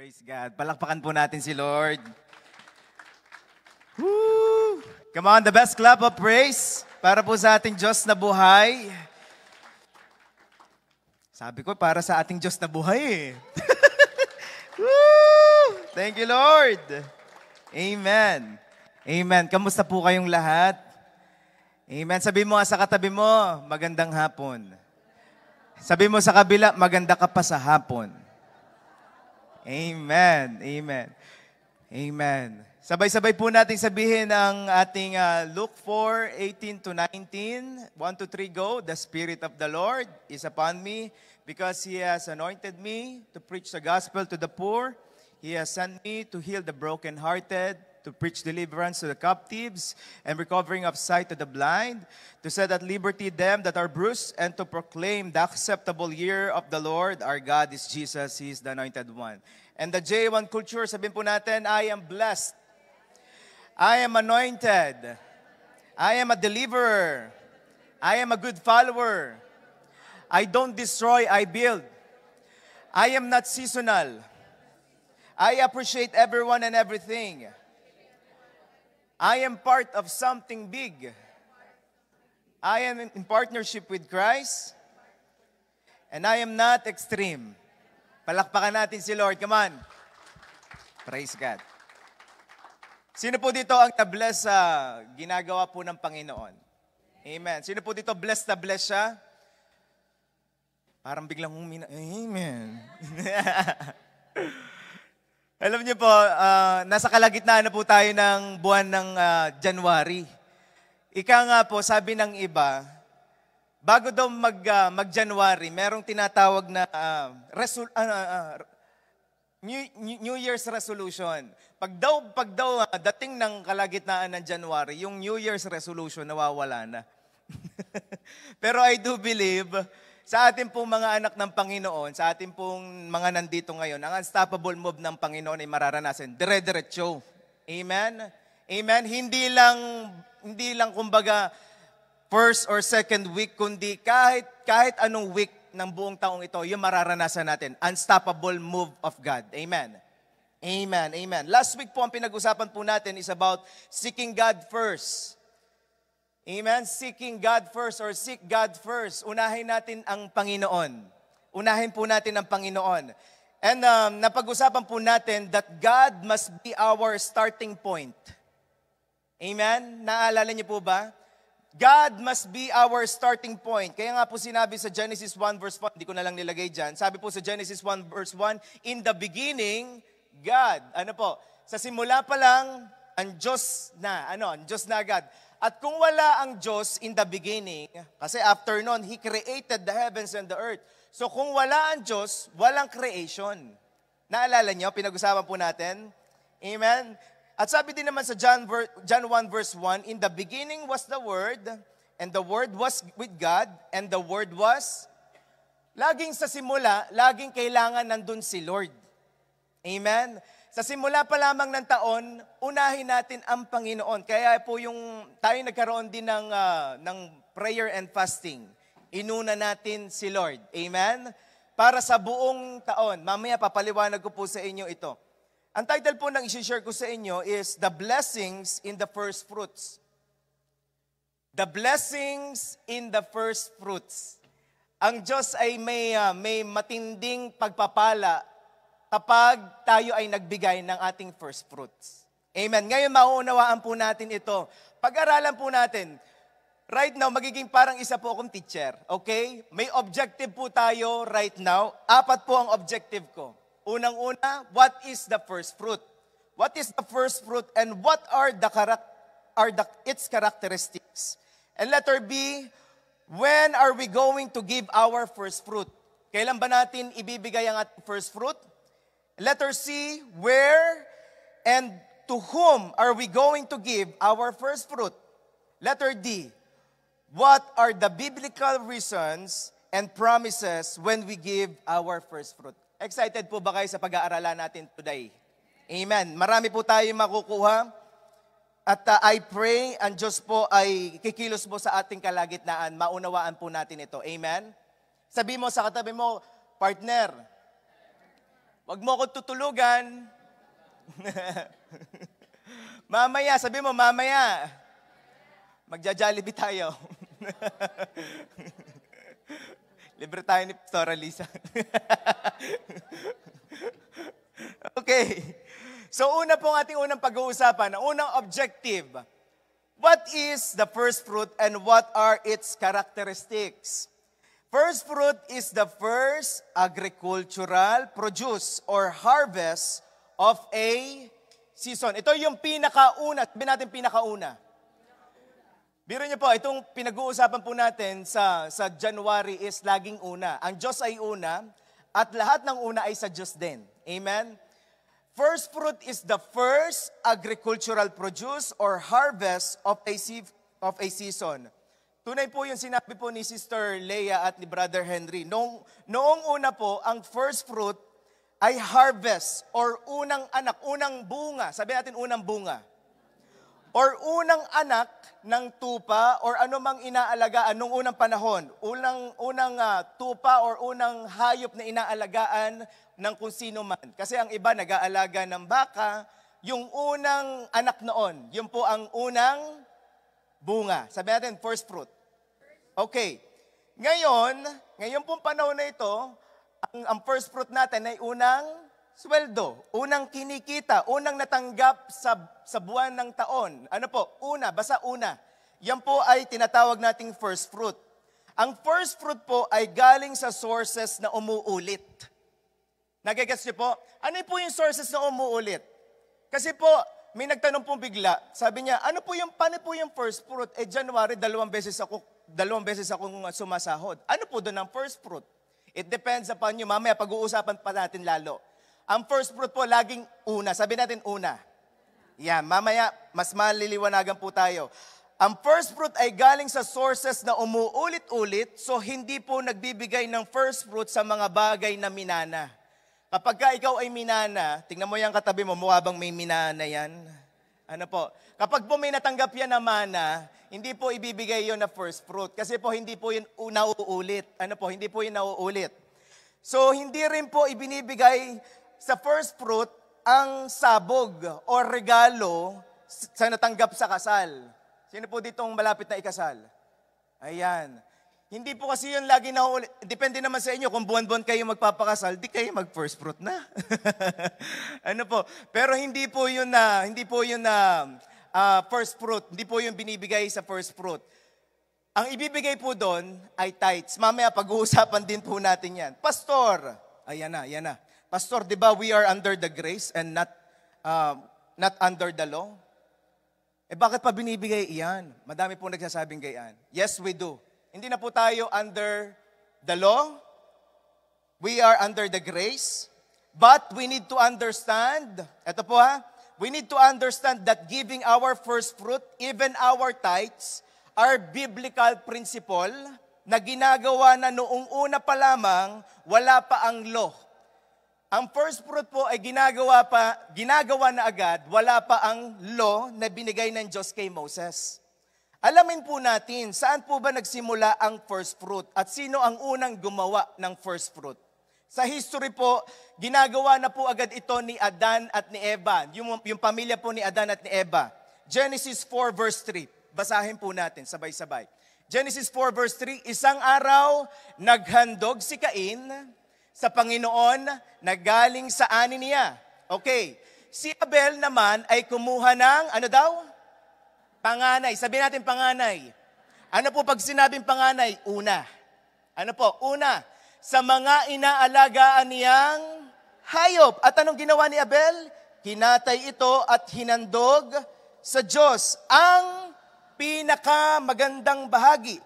Praise God. Palakpakan po natin si Lord. Woo! Come on, the best clap of praise para po sa ating Diyos na buhay. Sabi ko, para sa ating Diyos na buhay eh. Woo! Thank you, Lord. Amen. Amen. Kamusta po kayong lahat? Amen. Sabi mo nga sa katabi mo, magandang hapon. Sabi mo sa kabila, maganda ka pa sa hapon. Amen. Amen. Amen. Sabay-sabay po natin sabihin ang ating Luke 4:18 to 19. 1, 2, 3, go. The Spirit of the Lord is upon me because He has anointed me to preach the gospel to the poor. He has sent me to heal the brokenhearted, to preach deliverance to the captives, and recovering of sight to the blind, to set at liberty them that are bruised, and to proclaim the acceptable year of the Lord. Our God is Jesus, He is the Anointed One. And the J1 culture, sabihin po natin, I am blessed. I am anointed. I am a deliverer. I am a good follower. I don't destroy, I build. I am not seasonal. I appreciate everyone and everything. I am part of something big. I am in partnership with Christ. And I am not extreme. Palakpakan natin si Lord. Come on. Praise God. Sino po dito ang na-bless sa ginagawa po ng Panginoon? Amen. Sino po dito blessed na bless siya? Parang biglang humina. Amen. Alam niyo po, nasa kalagitnaan na po tayo ng buwan ng January. Ika nga po, sabi ng iba, bago daw mag-January, merong tinatawag na New Year's resolution. Pag daw dating ng kalagitnaan ng January, yung New Year's resolution nawawala na. Pero I do believe, sa ating pong mga anak ng Panginoon, sa ating pong mga nandito ngayon, ang unstoppable move ng Panginoon ay mararanasan. Dire-diretso. Amen? Amen? Hindi lang kumbaga first or second week, kundi kahit anong week ng buong taong ito, yung mararanasan natin. Unstoppable move of God. Amen? Amen. Amen. Last week po ang pinag-usapan po natin is about seeking God first. Amen? Seeking God first or seek God first. Unahin natin ang Panginoon. Unahin po natin ang Panginoon. And napag-usapan po natin that God must be our starting point. Amen? Naalala niyo po ba? God must be our starting point. Kaya nga po sinabi sa Genesis 1 verse 1, hindi ko na lang nilagay dyan. Sabi po sa Genesis 1 verse 1, in the beginning, God. Ano po? Sa simula pa lang, ang Diyos na. Ang Diyos na God. At kung wala ang Diyos in the beginning, kasi after nun, He created the heavens and the earth. So kung wala ang Diyos, walang creation. Naalala niyo, pinag-usapan po natin? Amen? At sabi din naman sa John 1 verse 1, in the beginning was the Word, and the Word was with God, and the Word was, laging sa simula, laging kailangan nandun si Lord. Amen? Sa simula pa lamang ng taon, unahin natin ang Panginoon. Kaya po tayo nagkaroon din ng prayer and fasting. Inuna natin si Lord. Amen? Para sa buong taon. Mamaya papaliwanag ko po sa inyo ito. Ang title po ng isi-share ko sa inyo is The Blessings in the First Fruits. The Blessings in the First Fruits. Ang Diyos ay may matinding pagpapala kapag tayo ay nagbigay ng ating first fruits. Amen. Ngayon, mauunawaan po natin ito. Pag-aralan po natin, right now, magiging parang isa po akong teacher. Okay? May objective po tayo right now. 4 po ang objective ko. Unang-una, what is the first fruit? What is the first fruit and what are its characteristics? And letter B, when are we going to give our first fruit? Kailan ba natin ibibigay ang ating first fruit? Letter C, where and to whom are we going to give our first fruit? Letter D, what are the biblical reasons and promises when we give our first fruit? Excited po ba kayo sa pag-aaralan natin today? Amen. Marami po tayo makukuha. At I pray, ang Diyos po ay kikilos po sa ating kalagitnaan. Maunawaan po natin ito. Amen? Sabi mo sa katabi mo, partner, Wag mo akong tutulugan. Mamaya, sabi mo, mamaya. Magja-Jollibee tayo. Libre tayo ni Pastora Lisa. Okay. So una pong ating unang pag-uusapan, ang unang objective. What is the first fruit and what are its characteristics? First fruit is the first agricultural produce or harvest of a season. Ito yung pinakauna, sabihin natin pinakauna. Biro niyo po, itong pinag-uusapan po natin sa January is laging una. Ang Diyos ay una at lahat ng una ay sa Diyos din. Amen? First fruit is the first agricultural produce or harvest of a season. Tunay po yung sinabi po ni Sister Leah at ni Brother Henry. Noong una po, ang first fruit ay harvest or unang anak, unang bunga. Sabi natin unang bunga. Or unang anak ng tupa or anumang inaalagaan nung unang panahon. Unang tupa or unang hayop na inaalagaan ng kung sino man. Kasi ang iba nag-aalaga ng baka, yung unang anak noon, yun po ang unang bunga. Sabi natin, first fruit. Okay. Ngayon pong panahon na ito, ang first fruit natin ay unang sweldo, unang kinikita, unang natanggap sa buwan ng taon. Ano po? Una, basta una. Yan po ay tinatawag nating first fruit. Ang first fruit po ay galing sa sources na umuulit. Nagigets niyo po? Ano po yung sources na umuulit? Kasi po, may nagtanong pong bigla. Sabi niya, paano po yung first fruit? January, dalawang beses akong sumasahod. Ano po doon ang first fruit? It depends upon you. Mamaya pag-uusapan pa natin lalo. Ang first fruit po, laging una. Sabi natin una. Yan, mamaya, mas maliliwanagan po tayo. Ang first fruit ay galing sa sources na umuulit-ulit, so hindi po nagbibigay ng first fruit sa mga bagay na minana. Kapag ka ikaw ay minana, tingnan mo yung katabi mo, mukha bang may minana yan? Ano po? Kapag po may natanggap yan na mana, hindi po ibibigay yon na first fruit. Kasi po hindi po yun nauulit. Ano po? Hindi po yun nauulit. So hindi rin po ibinibigay sa first fruit ang sabog o regalo sa natanggap sa kasal. Sino po ditong malapit na ikasal? Ayan. Hindi po kasi yun lagi nauulit. Depende naman sa inyo kung buwan-buwan kayo magpapakasal, di kayo mag-first fruit na. Ano po? Pero hindi po yun na first fruit. Hindi po yun binibigay sa first fruit. Ang ibibigay po doon ay tithes. Mamaya pag-uusapan din po natin yan. Pastor, ayan na. Pastor, di ba we are under the grace and not under the law? Bakit pa binibigay iyan? Madami po nagsasabing gayan. Yes, we do. Hindi na po tayo under the law. We are under the grace. But we need to understand, eto po we need to understand that giving our first fruit, even our tithes, are biblical principle na ginagawa na noong una pa lamang, wala pa ang law. Ang first fruit po ay ginagawa na agad, wala pa ang law na binigay ng Diyos kay Moses. Alamin po natin, saan po ba nagsimula ang first fruit at sino ang unang gumawa ng first fruit? Sa history po, ginagawa na po agad ito ni Adan at ni Eva, yung pamilya po ni Adan at ni Eva. Genesis 4 verse 3, basahin po natin sabay-sabay. Genesis 4 verse 3, isang araw, naghandog si Cain sa Panginoon na galing sa ani niya. Okay. Si Abel naman ay kumuha ng, ano daw? Panganay. Sabihin natin panganay. Ano po pag sinabing panganay? Una. Ano po? Una. Sa mga inaalagaan niyang hayop. At anong ginawa ni Abel? Hinatay ito at hinandog sa Diyos. Ang pinakamagandang bahagi.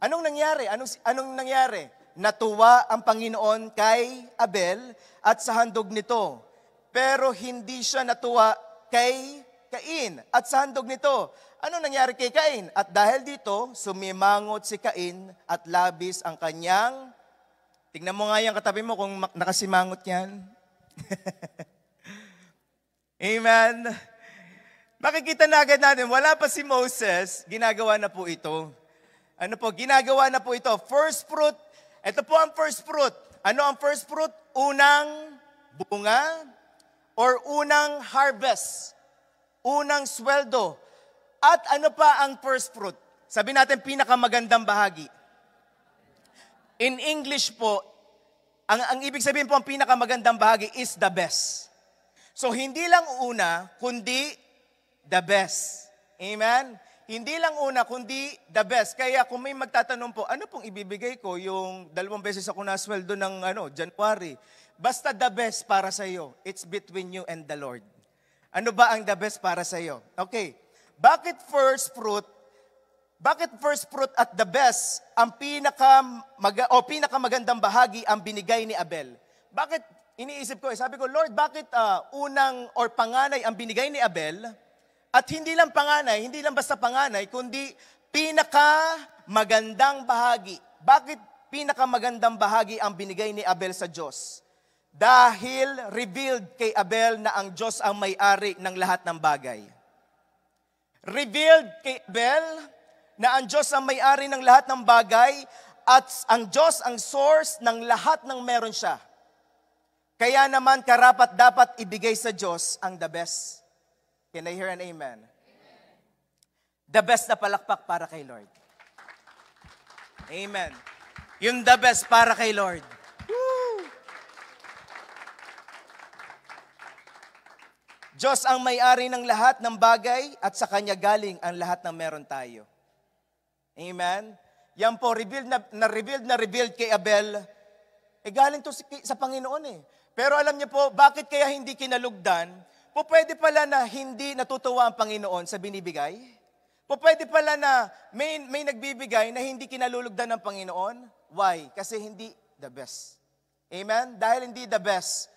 Anong nangyari? Anong nangyari? Natuwa ang Panginoon kay Abel at sa handog nito. Pero hindi siya natuwa kay Cain at sa handog nito. Ano nangyari kay Cain? At dahil dito, sumimangot si Cain at labis ang kanyang, tingnan mo nga yung katabi mo kung nakasimangot yan. Amen. Makikita na agad natin, wala pa si Moses, ginagawa na po ito. Ano po, ginagawa na po ito. First fruit. Ito po ang first fruit. Ano ang first fruit? Unang bunga, or unang harvest, unang sweldo. At ano pa ang first fruit? Sabi natin pinakamagandang bahagi. In English po, ang ibig sabihin po ang pinakamagandang bahagi is the best. So hindi lang una, kundi the best. Amen? Hindi lang una, kundi the best. Kaya kung may magtatanong po, ano pong ibibigay ko yung 2 beses ako nasweldo ng January? Basta the best para sa iyo. It's between you and the Lord. Ano ba ang the best para sa iyo? Okay. Bakit first fruit at the best ang pinakamagandang bahagi ang binigay ni Abel? Bakit iniisip ko, sabi ko, Lord, bakit unang or panganay ang binigay ni Abel? At hindi lang panganay, hindi lang basta panganay, kundi pinakamagandang bahagi. Bakit pinakamagandang bahagi ang binigay ni Abel sa Diyos? Dahil revealed kay Abel na ang Diyos ang may-ari ng lahat ng bagay. Revealed kay Abel na ang Diyos ang may-ari ng lahat ng bagay at ang Diyos ang source ng lahat ng meron siya. Kaya naman karapat dapat ibigay sa Diyos ang the best. Can I hear an amen? The best na palakpak para kay Lord. Amen. Yung the best para kay Lord. Woo! Diyos ang may-ari ng lahat ng bagay at sa Kanya galing ang lahat ng meron tayo. Amen? Yan po, revealed kay Abel, galing to sa Panginoon eh. Pero alam niyo po, bakit kaya hindi kinalugdan? Po pwede pala na hindi natutuwa ang Panginoon sa binibigay? Po pwede pala na may nagbibigay na hindi kinalulugdan ng Panginoon? Why? Kasi hindi the best. Amen? Dahil hindi the best.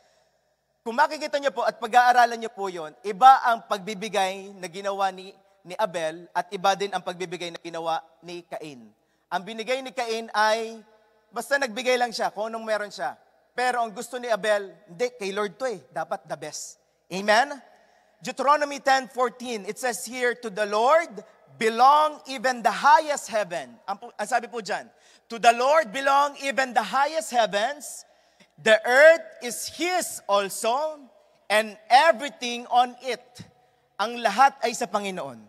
Kung makikita niyo po at pag-aaralan niyo po yon, iba ang pagbibigay na ginawa ni Abel at iba din ang pagbibigay na ginawa ni Cain. Ang binigay ni Cain ay basta nagbigay lang siya kung anong meron siya. Pero ang gusto ni Abel, hindi, kay Lord to dapat the best. Amen? Deuteronomy 10:14, it says here, to the Lord belong even the highest heaven. Ang sabi po dyan, to the Lord belong even the highest heavens. The earth is His also, and everything on it. Ang lahat ay sa Panginoon.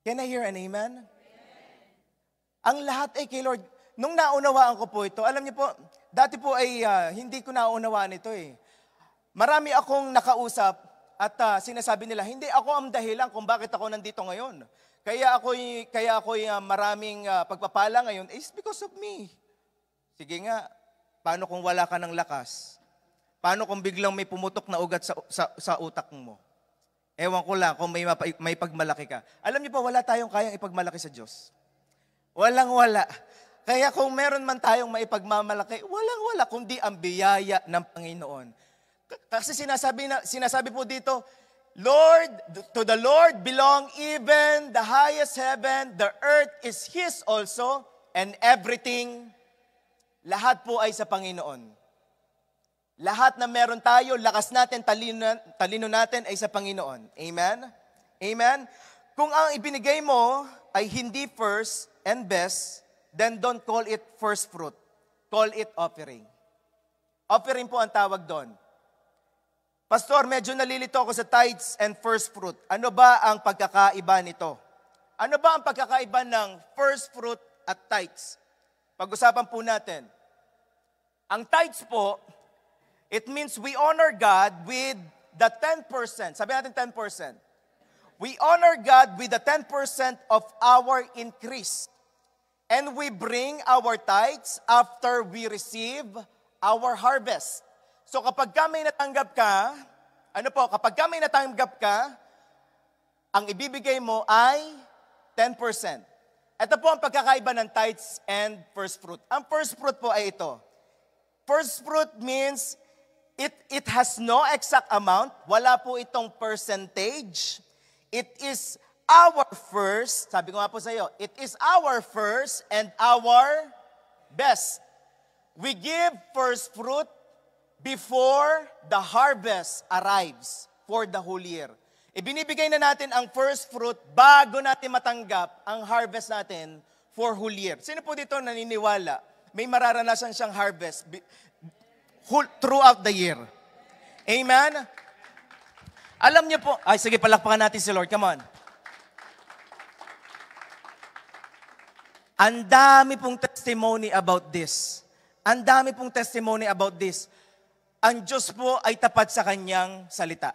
Can I hear an amen? Ang lahat ay kay Lord. Nung naunawaan ko po ito, alam niyo po, dati po ay hindi ko naunawaan ito eh. Marami akong nakausap at sinasabi nila, hindi ako ang dahilan kung bakit ako nandito ngayon. Kaya ako'y maraming pagpapala ngayon is because of me. Sige nga, paano kung wala ka ng lakas? Paano kung biglang may pumutok na ugat sa utak mo? Ewan ko lang kung may pagmalaki ka. Alam niyo po, wala tayong kayang ipagmalaki sa Diyos. Walang-wala. Kaya kung meron man tayong maipagmamalaki, walang-wala, kundi ang biyaya ng Panginoon. Kasi sinasabi po dito, Lord, to the Lord belong even the highest heaven, the earth is His also, and everything, lahat po ay sa Panginoon. Lahat na meron tayo, lakas natin, talino natin ay sa Panginoon. Amen? Amen? Kung ang ibinigay mo ay hindi first and best, then don't call it first fruit. Call it offering. Offering po ang tawag doon. Pastor, medyo nalilito ako sa tithes and first fruit. Ano ba ang pagkakaiba nito? Ano ba ang pagkakaiba ng first fruit at tithes? Pag-usapan po natin. Ang tithes po, it means we honor God with the 10%. Sabi natin 10%. We honor God with the 10% of our increase. And we bring our tithes after we receive our harvest. So kapag may natanggap ka, kapag may natanggap ka, ang ibibigay mo ay 10%. Ito po ang pagkakaiba ng tithes and first fruit. Ang first fruit po ay ito. First fruit means it has no exact amount. Wala po itong percentage. It is our first, sabi ko nga po sa iyo, it is our first and our best. We give first fruit before the harvest arrives for the whole year. Ibinibigay na natin ang first fruit bago natin matanggap ang harvest natin for whole year. Sino po dito naniniwala? May mararanasan siyang harvest throughout the year. Amen? Alam niyo po, sige, palakpakan natin si Lord. Come on. Ang dami pong testimony about this. Ang dami pong testimony about this. Ang Diyos po ay tapat sa kanyang salita.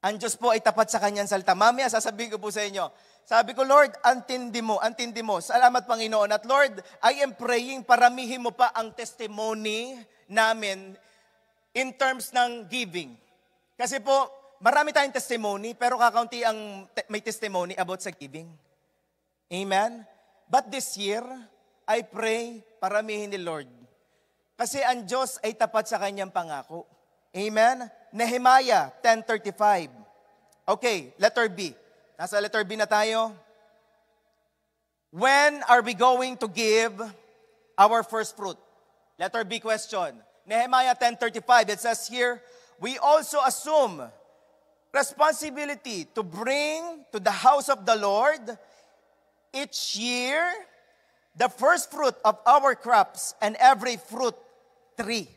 Ang Diyos po ay tapat sa kanyang salita. Mamaya, sasabihin ko po sa inyo, sabi ko, Lord, antindi mo. Salamat, Panginoon. At Lord, I am praying, paramihin mo pa ang testimony namin in terms ng giving. Kasi po, marami tayong testimony, pero kakaunti ang may testimony about sa giving. Amen? But this year, I pray, paramihin ni Lord. Kasi ang Diyos ay tapat sa kanyang pangako. Amen? Nehemiah 10:35. Okay, letter B. Nasa letter B na tayo. When are we going to give our first fruit? Letter B question. Nehemiah 10:35, it says here, we also assume responsibility to bring to the house of the Lord each year the first fruit of our crops and every fruit tree.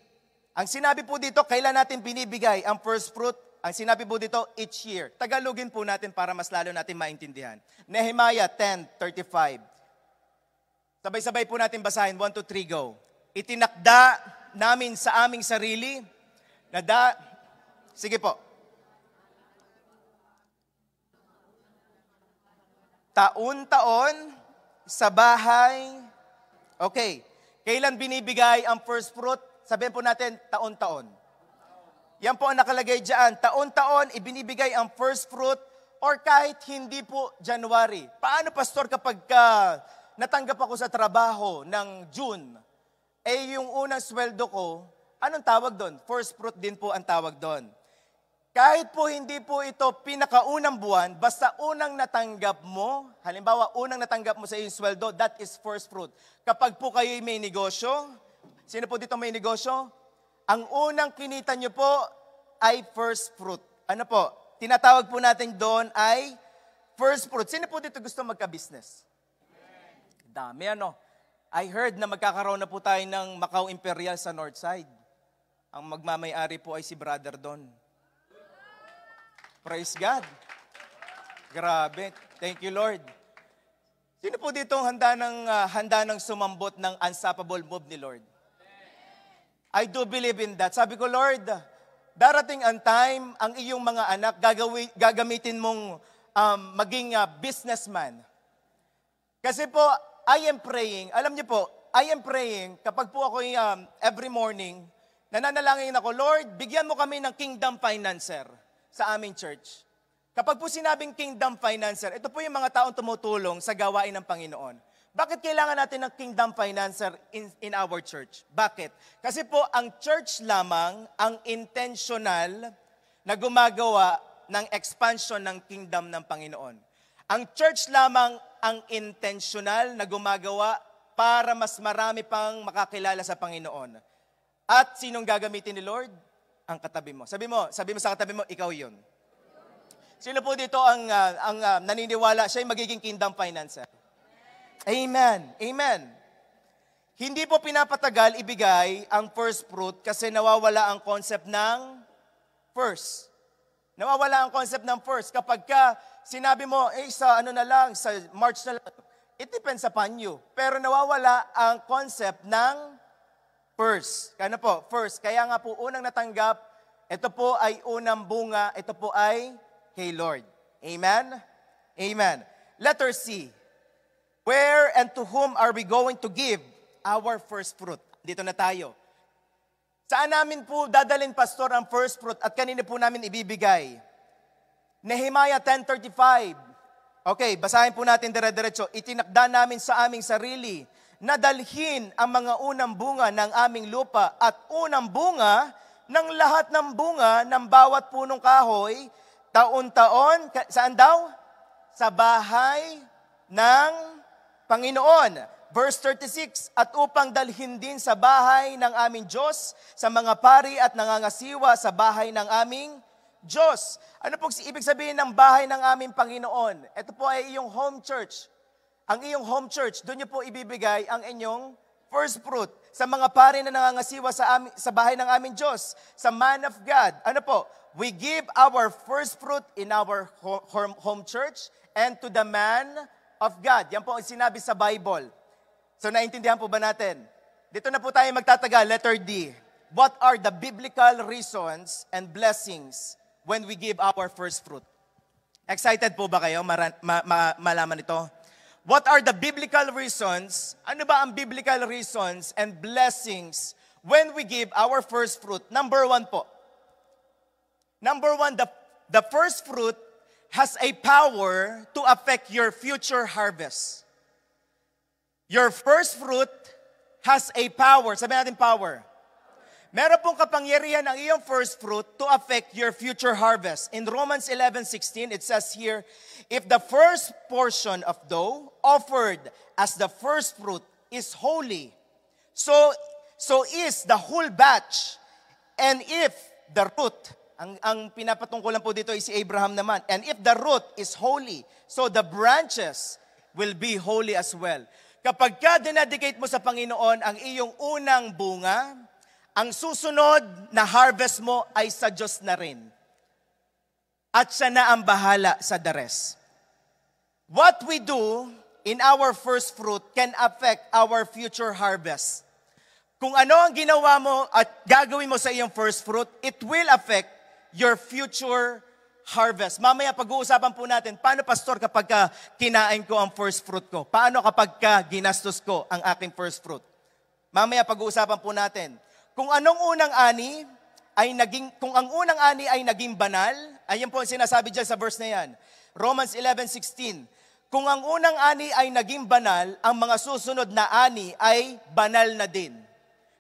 Ang sinabi po dito, kailan natin binibigay ang first fruit? Ang sinabi po dito, each year. Tagalogin po natin para mas lalo natin maintindihan. Nehemiah 10:35. Sabay-sabay po natin basahin. 1, 2, 3, go. Itinakda namin sa aming sarili sige po. Taon-taon sa bahay. Okay. Kailan binibigay ang first fruit? Sabihin po natin, taon-taon. Yan po ang nakalagay dyan. Taon-taon, ibinibigay ang first fruit or kahit hindi po January. Paano, Pastor, kapag natanggap ako sa trabaho ng June, yung unang sweldo ko, anong tawag doon? First fruit din po ang tawag doon. Kahit po hindi po ito pinakaunang buwan, basta unang natanggap mo, halimbawa unang natanggap mo sa iyong sweldo, that is first fruit. Kapag po kayo may negosyo, sino po dito may negosyo? Ang unang kinita nyo po ay first fruit. Ano po? Tinatawag po natin doon ay first fruit. Sino po dito gusto magka-business? Dami ano. I heard na magkakaroon na po tayo ng Macau Imperial sa North Side. Ang magmamay-ari po ay si Brother Don. Praise God. Grabe. Thank you, Lord. Sino po dito handa ng sumambot ng unstoppable move ni Lord? I do believe in that. Sabi ko, Lord, darating ang time, ang iyong mga anak, gagamitin mong maging businessman. Kasi po, I am praying. Alam niyo po, I am praying, kapag po ako every morning, nananalangin ako, Lord, bigyan mo kami ng kingdom financer sa aming church. Kapag po sinabing kingdom financer, ito po yung mga taong tumutulong sa gawain ng Panginoon. Bakit kailangan natin ng kingdom financer in our church? Bakit? Kasi po ang church lamang ang intentional na gumagawa ng expansion ng kingdom ng Panginoon. Ang church lamang ang intentional na gumagawa para mas marami pang makakilala sa Panginoon. At sinong gagamitin ni Lord? Ang katabi mo. Sabi mo sa katabi mo, ikaw yun. Sino po dito ang naniniwala siya yung magiging kingdom financer? Amen. Amen. Hindi po pinapatagal ibigay ang first fruit kasi nawawala ang concept ng first. Nawawala ang concept ng first. Kapag sinabi mo, sa March na lang, it depends upon you. Pero nawawala ang concept ng first. Kaya po, first. Kaya nga po, unang natanggap, ito po ay unang bunga, ito po ay kay Lord. Amen? Amen. Letter C. Where and to whom are we going to give our first fruit? Dito na tayo. Saan namin po dadalhin, Pastor, ang first fruit at kanino po namin ibibigay? Nehemiah 10:35. Okay, basahin po natin dire-diretso. Itinakda namin sa aming sarili na dalhin ang mga unang bunga ng aming lupa at unang bunga ng lahat ng bunga ng bawat punong kahoy, taon-taon, saan daw? Sa bahay ng Panginoon. Verse 36, at upang dalhin din sa bahay ng aming Diyos, sa mga pari at nangangasiwa sa bahay ng aming Diyos. Ano po ibig sabihin ng bahay ng aming Panginoon? Ito po ay iyong home church. Ang iyong home church, doon niyo po ibibigay ang inyong First fruit. Sa mga pare na nangangasiwa sa bahay ng aming Diyos. Sa man of God. Ano po? We give our first fruit in our home church and to the man of God. Yan po ang sinabi sa Bible. So naintindihan po ba natin? Dito na po tayo magtataga, letter D. What are the biblical reasons and blessings when we give our first fruit? Excited po ba kayo malaman ito? What are the biblical reasons? Ano ba ang biblical reasons and blessings when we give our first fruit? Number one po. Number one, the first fruit has a power to affect your future harvest. Your first fruit has a power. Sabihin natin power. Meron pong kapangyarihan ang iyong first fruit to affect your future harvest. In Romans 11:16, it says here, if the first portion of dough offered as the first fruit is holy, so is the whole batch. And if the root, ang pinapatungkulan po dito is si Abraham naman, and if the root is holy, so the branches will be holy as well. Kapag ka dinedicate mo sa Panginoon ang iyong unang bunga, ang susunod na harvest mo ay sa Diyos na rin. At siya na ang bahala sa the rest. What we do in our first fruit can affect our future harvest. Kung ano ang ginawa mo at gagawin mo sa iyong first fruit, it will affect your future harvest. Mamaya pag-uusapan po natin, paano pastor kapag kinain ko ang first fruit ko? Paano kapag ginastos ko ang aking first fruit? Mamaya pag-uusapan po natin. Kung ang unang ani ay naging banal, ayan po ang sinasabi dyan sa verse na yan. Romans 11:16. Kung ang unang ani ay naging banal, ang mga susunod na ani ay banal na din.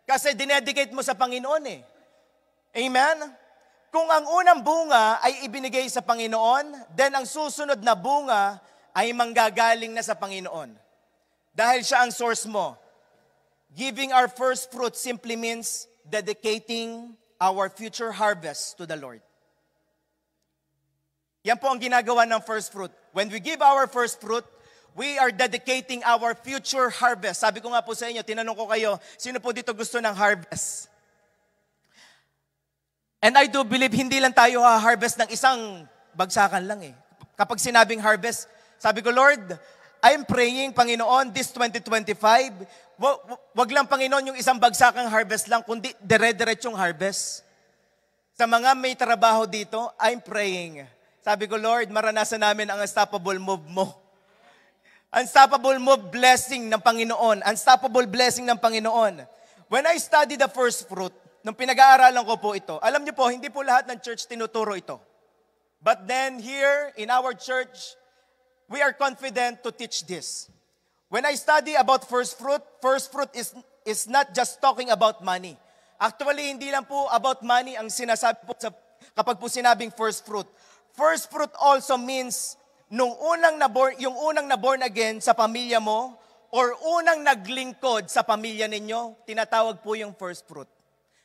Kasi dinedicate mo sa Panginoon eh. Amen? Kung ang unang bunga ay ibinigay sa Panginoon, then ang susunod na bunga ay manggagaling na sa Panginoon. Dahil siya ang source mo. Giving our first fruit simply means dedicating our future harvest to the Lord. Yan po ang ginagawa ng first fruit. When we give our first fruit, we are dedicating our future harvest. Sabi ko nga po sa inyo, tinanong ko kayo, sino po dito gusto ng harvest? And I do believe hindi lang tayo ha-harvest ng isang bagsakan lang eh. Kapag sinabing harvest, sabi ko, Lord, I'm praying, Panginoon, this 2025, wag lang, Panginoon, yung isang bagsakang harvest lang, kundi dire-diretsong harvest. Sa mga may trabaho dito, I'm praying. Sabi ko, Lord, maranasan namin ang unstoppable move mo. Unstoppable move blessing ng Panginoon. Unstoppable blessing ng Panginoon. When I study the first fruit, nung pinag-aaralan ko po ito, alam niyo po, hindi po lahat ng church tinuturo ito. But then here, in our church, we are confident to teach this. When I study about first fruit is not just talking about money. Actually, hindi lang po about money ang sinasabi po kapag po sinabing first fruit. First fruit also means yung unang na born again sa pamilya mo or unang naglingkod sa pamilya ninyo, tinatawag po yung first fruit.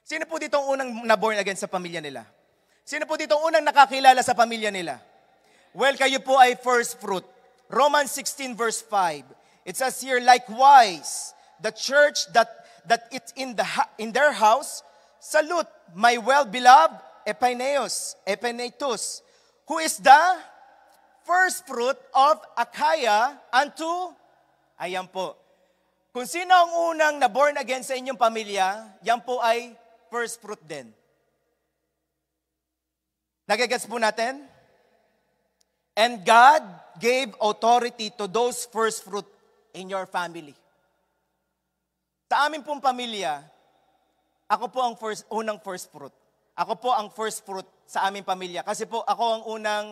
Sino po dito unang na born again sa pamilya nila? Sino po dito unang nakakilala sa pamilya nila? Well, kayo po ay first fruit. Romans 16 verse 5. It says here, likewise, the church that it's in their house, salute my well-beloved Epaenetus, who is the first fruit of Achaia unto, ayan po. Kung sino ang unang na born again sa inyong pamilya, yan po ay first fruit din. Nagigets po natin? And God gave authority to those first fruit in your family. Sa amin pong pamilya, ako po ang unang first fruit. Ako po ang first fruit sa aming pamilya. Kasi po ako ang unang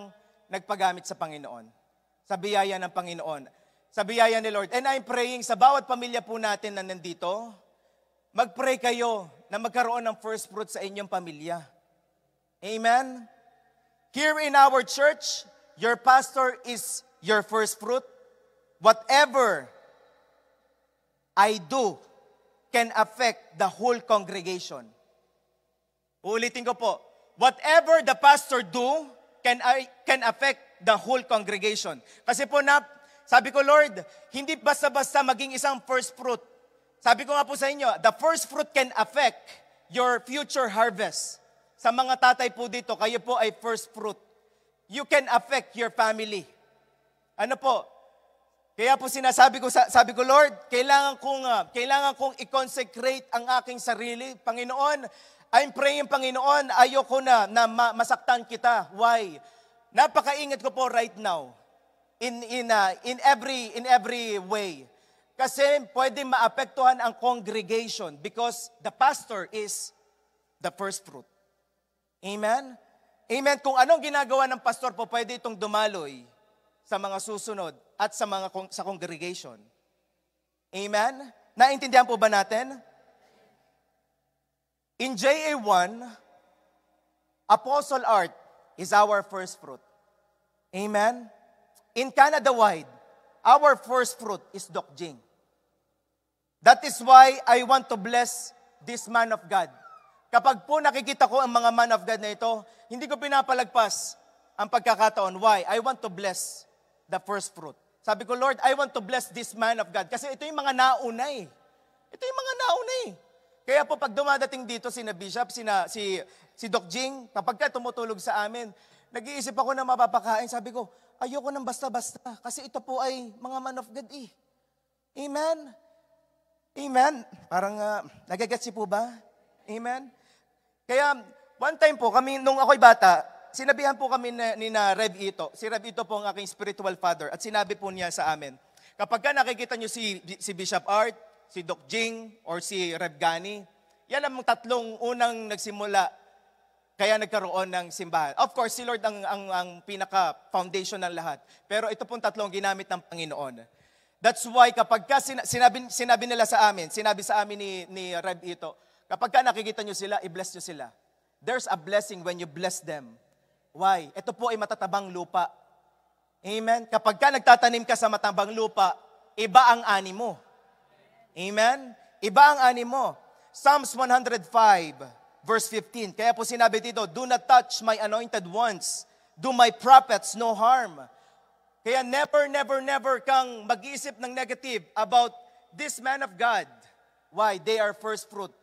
nagpagamit sa Panginoon. Sa biyaya ng Panginoon. Sa biyaya ni Lord. And I'm praying sa bawat pamilya po natin na nandito, mag-pray kayo na magkaroon ng first fruit sa inyong pamilya. Amen? Here in our church, your pastor is your first fruit. Whatever I do can affect the whole congregation. Uulitin ko po. Whatever the pastor do can affect the whole congregation. Kasi po sabi ko, Lord, hindi basta-basta maging isang first fruit Sabi ko nga po sa inyo, the first fruit can affect your future harvest. Sa mga tatay po dito, kayo po ay first fruit. You can affect your family. Ano po? Kaya po sabi ko, Lord, kailangan kong i-consecrate ang aking sarili. Panginoon, I'm praying, Panginoon, ayoko na masaktan kita. Why? Napakaingat ko po right now in every way. Kasi pwede maapektuhan ang congregation because the pastor is the first fruit. Amen? Amen. Kung anong ginagawa ng pastor po, pwede itong dumaloy sa mga susunod at sa congregation. Amen? Naintindihan po ba natin? In JA1, Apostle Art is our first fruit. Amen? In Canada-wide, our first fruit is Doc Jing. That is why I want to bless this man of God. Kapag po nakikita ko ang mga man of God na ito, hindi ko pinapalagpas ang pagkakataon. Why? I want to bless the first fruit. Sabi ko, Lord, I want to bless this man of God. Kasi ito yung mga nauna eh. Ito yung mga nauna eh. Kaya po pag dumadating dito si Bishop, si Doc Jing, kapag ka tumutulog sa amin, nag-iisip ako na mapapakain. Sabi ko, ayoko nang basta-basta. Kasi ito po ay mga man of God eh. Amen? Amen? Parang nagagets po ba? Amen? Kaya one time po, nung ako'y bata, sinabihan po kami ni Rev Ito. Si Rev Ito po ang aking spiritual father. At sinabi po niya sa amin, kapag ka nakikita niyo si Bishop Art, si Doc Jing, or si Rev Gani, yan ang tatlong unang nagsimula kaya nagkaroon ng simbahan. Of course, si Lord ang pinaka-foundation ng lahat. Pero ito pong tatlong ginamit ng Panginoon. That's why kapag ka sinabi nila sa amin, sinabi sa amin ni Rev Ito, kapag ka nakikita nyo sila, i-bless nyo sila. There's a blessing when you bless them. Why? Ito po ay matatabang lupa. Amen? Kapag ka nagtatanim ka sa matabang lupa, iba ang ani mo. Amen? Iba ang ani mo. Psalms 105, verse 15. Kaya po sinabi dito, do not touch my anointed ones. Do my prophets no harm. Kaya never kang mag-iisip ng negative about this man of God. Why? They are first fruit.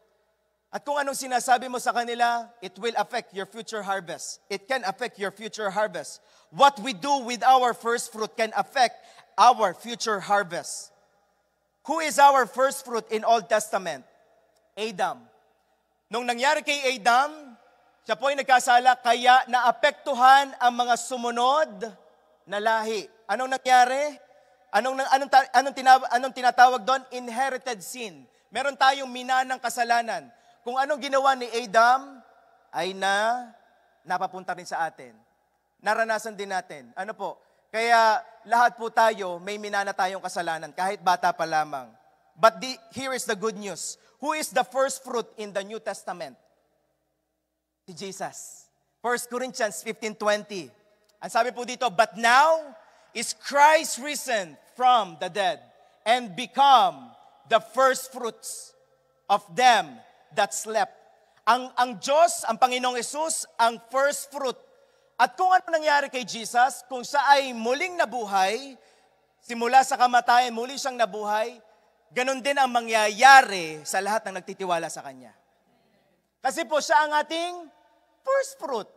At kung anong sinasabi mo sa kanila, it will affect your future harvest. It can affect your future harvest. What we do with our first fruit can affect our future harvest. Who is our first fruit in Old Testament? Adam. Nung nangyari kay Adam, siya po ay nagkasala, kaya naapektuhan ang mga sumunod na lahi. Anong nangyari? Anong tinatawag doon? Inherited sin. Meron tayong minanang kasalanan. Kung anong ginawa ni Adam, ay napapunta rin sa atin. Naranasan din natin. Ano po? Kaya lahat po tayo, may minana tayong kasalanan, kahit bata pa lamang. But here is the good news. Who is the first fruit in the New Testament? Si Jesus. 1 Corinthians 15:20. Ang sabi po dito, but now is Christ risen from the dead and become the first fruits of them that slept. Ang Diyos, ang Panginoong Hesus, ang first fruit. At kung ano nangyari kay Jesus, kung siya ay muling nabuhay, simula sa kamatayan, muli siyang nabuhay, ganun din ang mangyayari sa lahat ng nagtitiwala sa Kanya. Kasi po siya ang ating first fruit.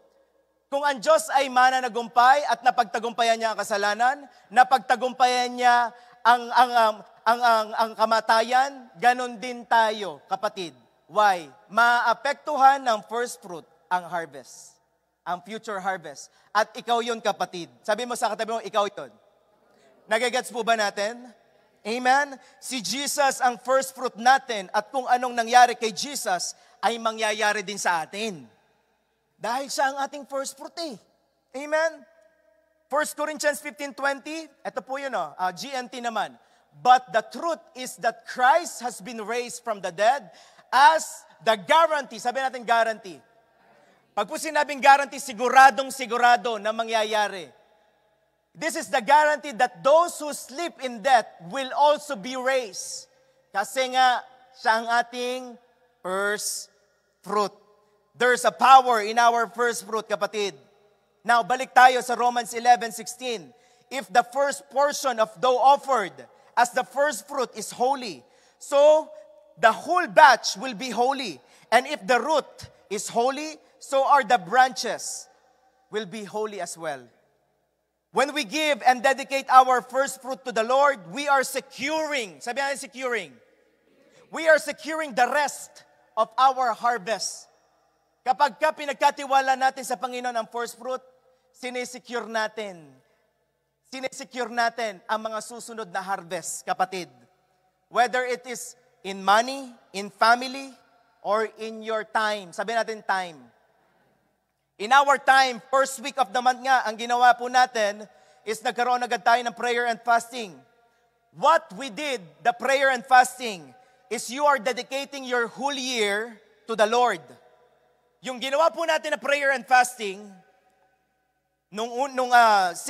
Kung ang Diyos ay mananagumpay at napagtagumpayan niya ang kasalanan, napagtagumpayan niya ang kamatayan, ganun din tayo, kapatid. Why? Maapektuhan ng first fruit ang harvest, ang future harvest. At ikaw yun, kapatid. Sabi mo sa katabi mo, ikaw yun. Nagagets po ba natin? Amen? Si Jesus ang first fruit natin at kung anong nangyari kay Jesus ay mangyayari din sa atin. Dahil siya ang ating first fruit eh. Amen? 1 Corinthians 15:20, ito po yun GNT naman. But the truth is that Christ has been raised from the dead as the guarantee. Sabi natin guarantee. Pag po sinabing guarantee, siguradong-sigurado na mangyayari. This is the guarantee that those who sleep in death will also be raised. Kasi nga, siya ang ating first fruit. There's a power in our first fruit, kapatid. Now, balik tayo sa Romans 11:16. If the first portion of dough offered as the first fruit is holy, so the whole batch will be holy. And if the root is holy, so are the branches will be holy as well. When we give and dedicate our first fruit to the Lord, we are securing, sabi natin securing, we are securing the rest of our harvest. Kapag pinagkatiwala natin sa Panginoon ang first fruit, sinesecure natin ang mga susunod na harvest, kapatid. Whether it is in money, in family, or in your time. Sabi natin time. In our time, first week of the month nga, ang ginawa po natin is nagkaroon agad tayo ng prayer and fasting. What we did, the prayer and fasting, is you are dedicating your whole year to the Lord. Yung ginawa po natin na prayer and fasting, nung 6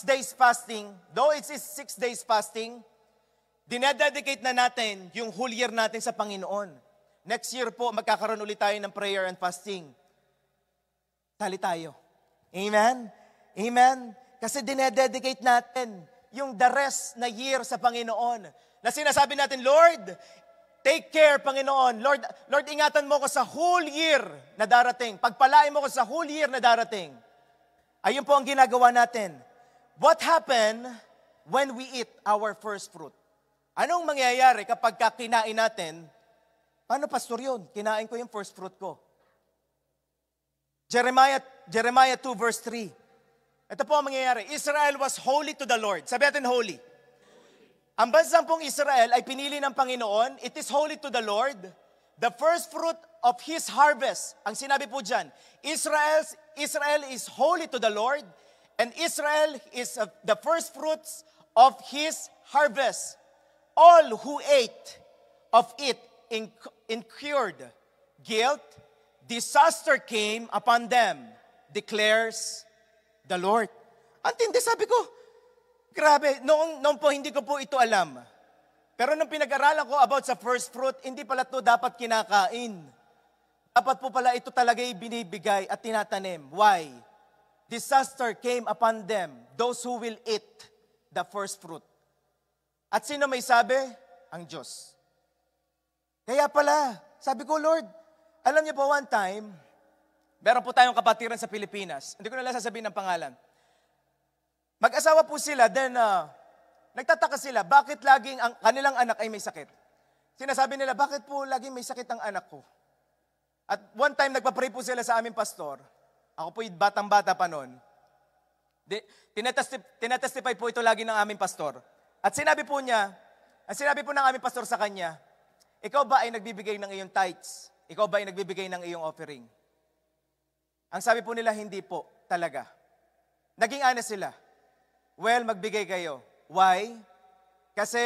days fasting, though it is 6 days fasting, dinededicate na natin yung whole year natin sa Panginoon. Next year po, magkakaroon ulit tayo ng prayer and fasting. Sali tayo. Amen? Amen? Kasi dinededicate natin yung the rest na year sa Panginoon. Na sinasabi natin, Lord, take care, Panginoon. Lord, ingatan mo ko sa whole year na darating. Pagpalain mo ko sa whole year na darating. Ayun po ang ginagawa natin. What happened when we eat our first fruit? Anong mangyayari kapag kinain natin? Paano, pastor, yun? Kinain ko yung first fruit ko. Jeremiah 2 verse 3. Ito po ang mangyayari. Israel was holy to the Lord. Sabi natin holy. Ang bansang pong Israel ay pinili ng Panginoon. It is holy to the Lord. The first fruit of His harvest. Ang sinabi po dyan, Israel is holy to the Lord, and Israel is the first fruits of His harvest. All who ate of it incurred guilt. Disaster came upon them, declares the Lord. Antindi, sabi ko, grabe, noong po hindi ko po ito alam. Pero nung pinag-aralan ko about sa first fruit, hindi pala ito dapat kinakain. Dapat po pala ito talaga binibigay at tinatanim. Why? Disaster came upon them, those who will eat the first fruit. At sino may sabi? Ang Diyos. Kaya pala, sabi ko, Lord, alam niyo po one time, meron po tayong kapatiran sa Pilipinas. Hindi ko na lang sasabihin ng pangalan. Mag-asawa po sila, then nagtataka sila, bakit laging ang kanilang anak ay may sakit? Sinasabi nila, bakit po laging may sakit ang anak ko? At one time, nagpa-pray po sila sa aming pastor. Ako po batang-bata pa noon. Tinetestify po ito lagi ng aming pastor. At sinabi po ng aming pastor sa kanya, ikaw ba ay nagbibigay ng iyong tithes? Ikaw ba ay nagbibigay ng iyong offering? Ang sabi po nila, hindi po talaga. Naging honest sila. Well, magbigay kayo. Why? Kasi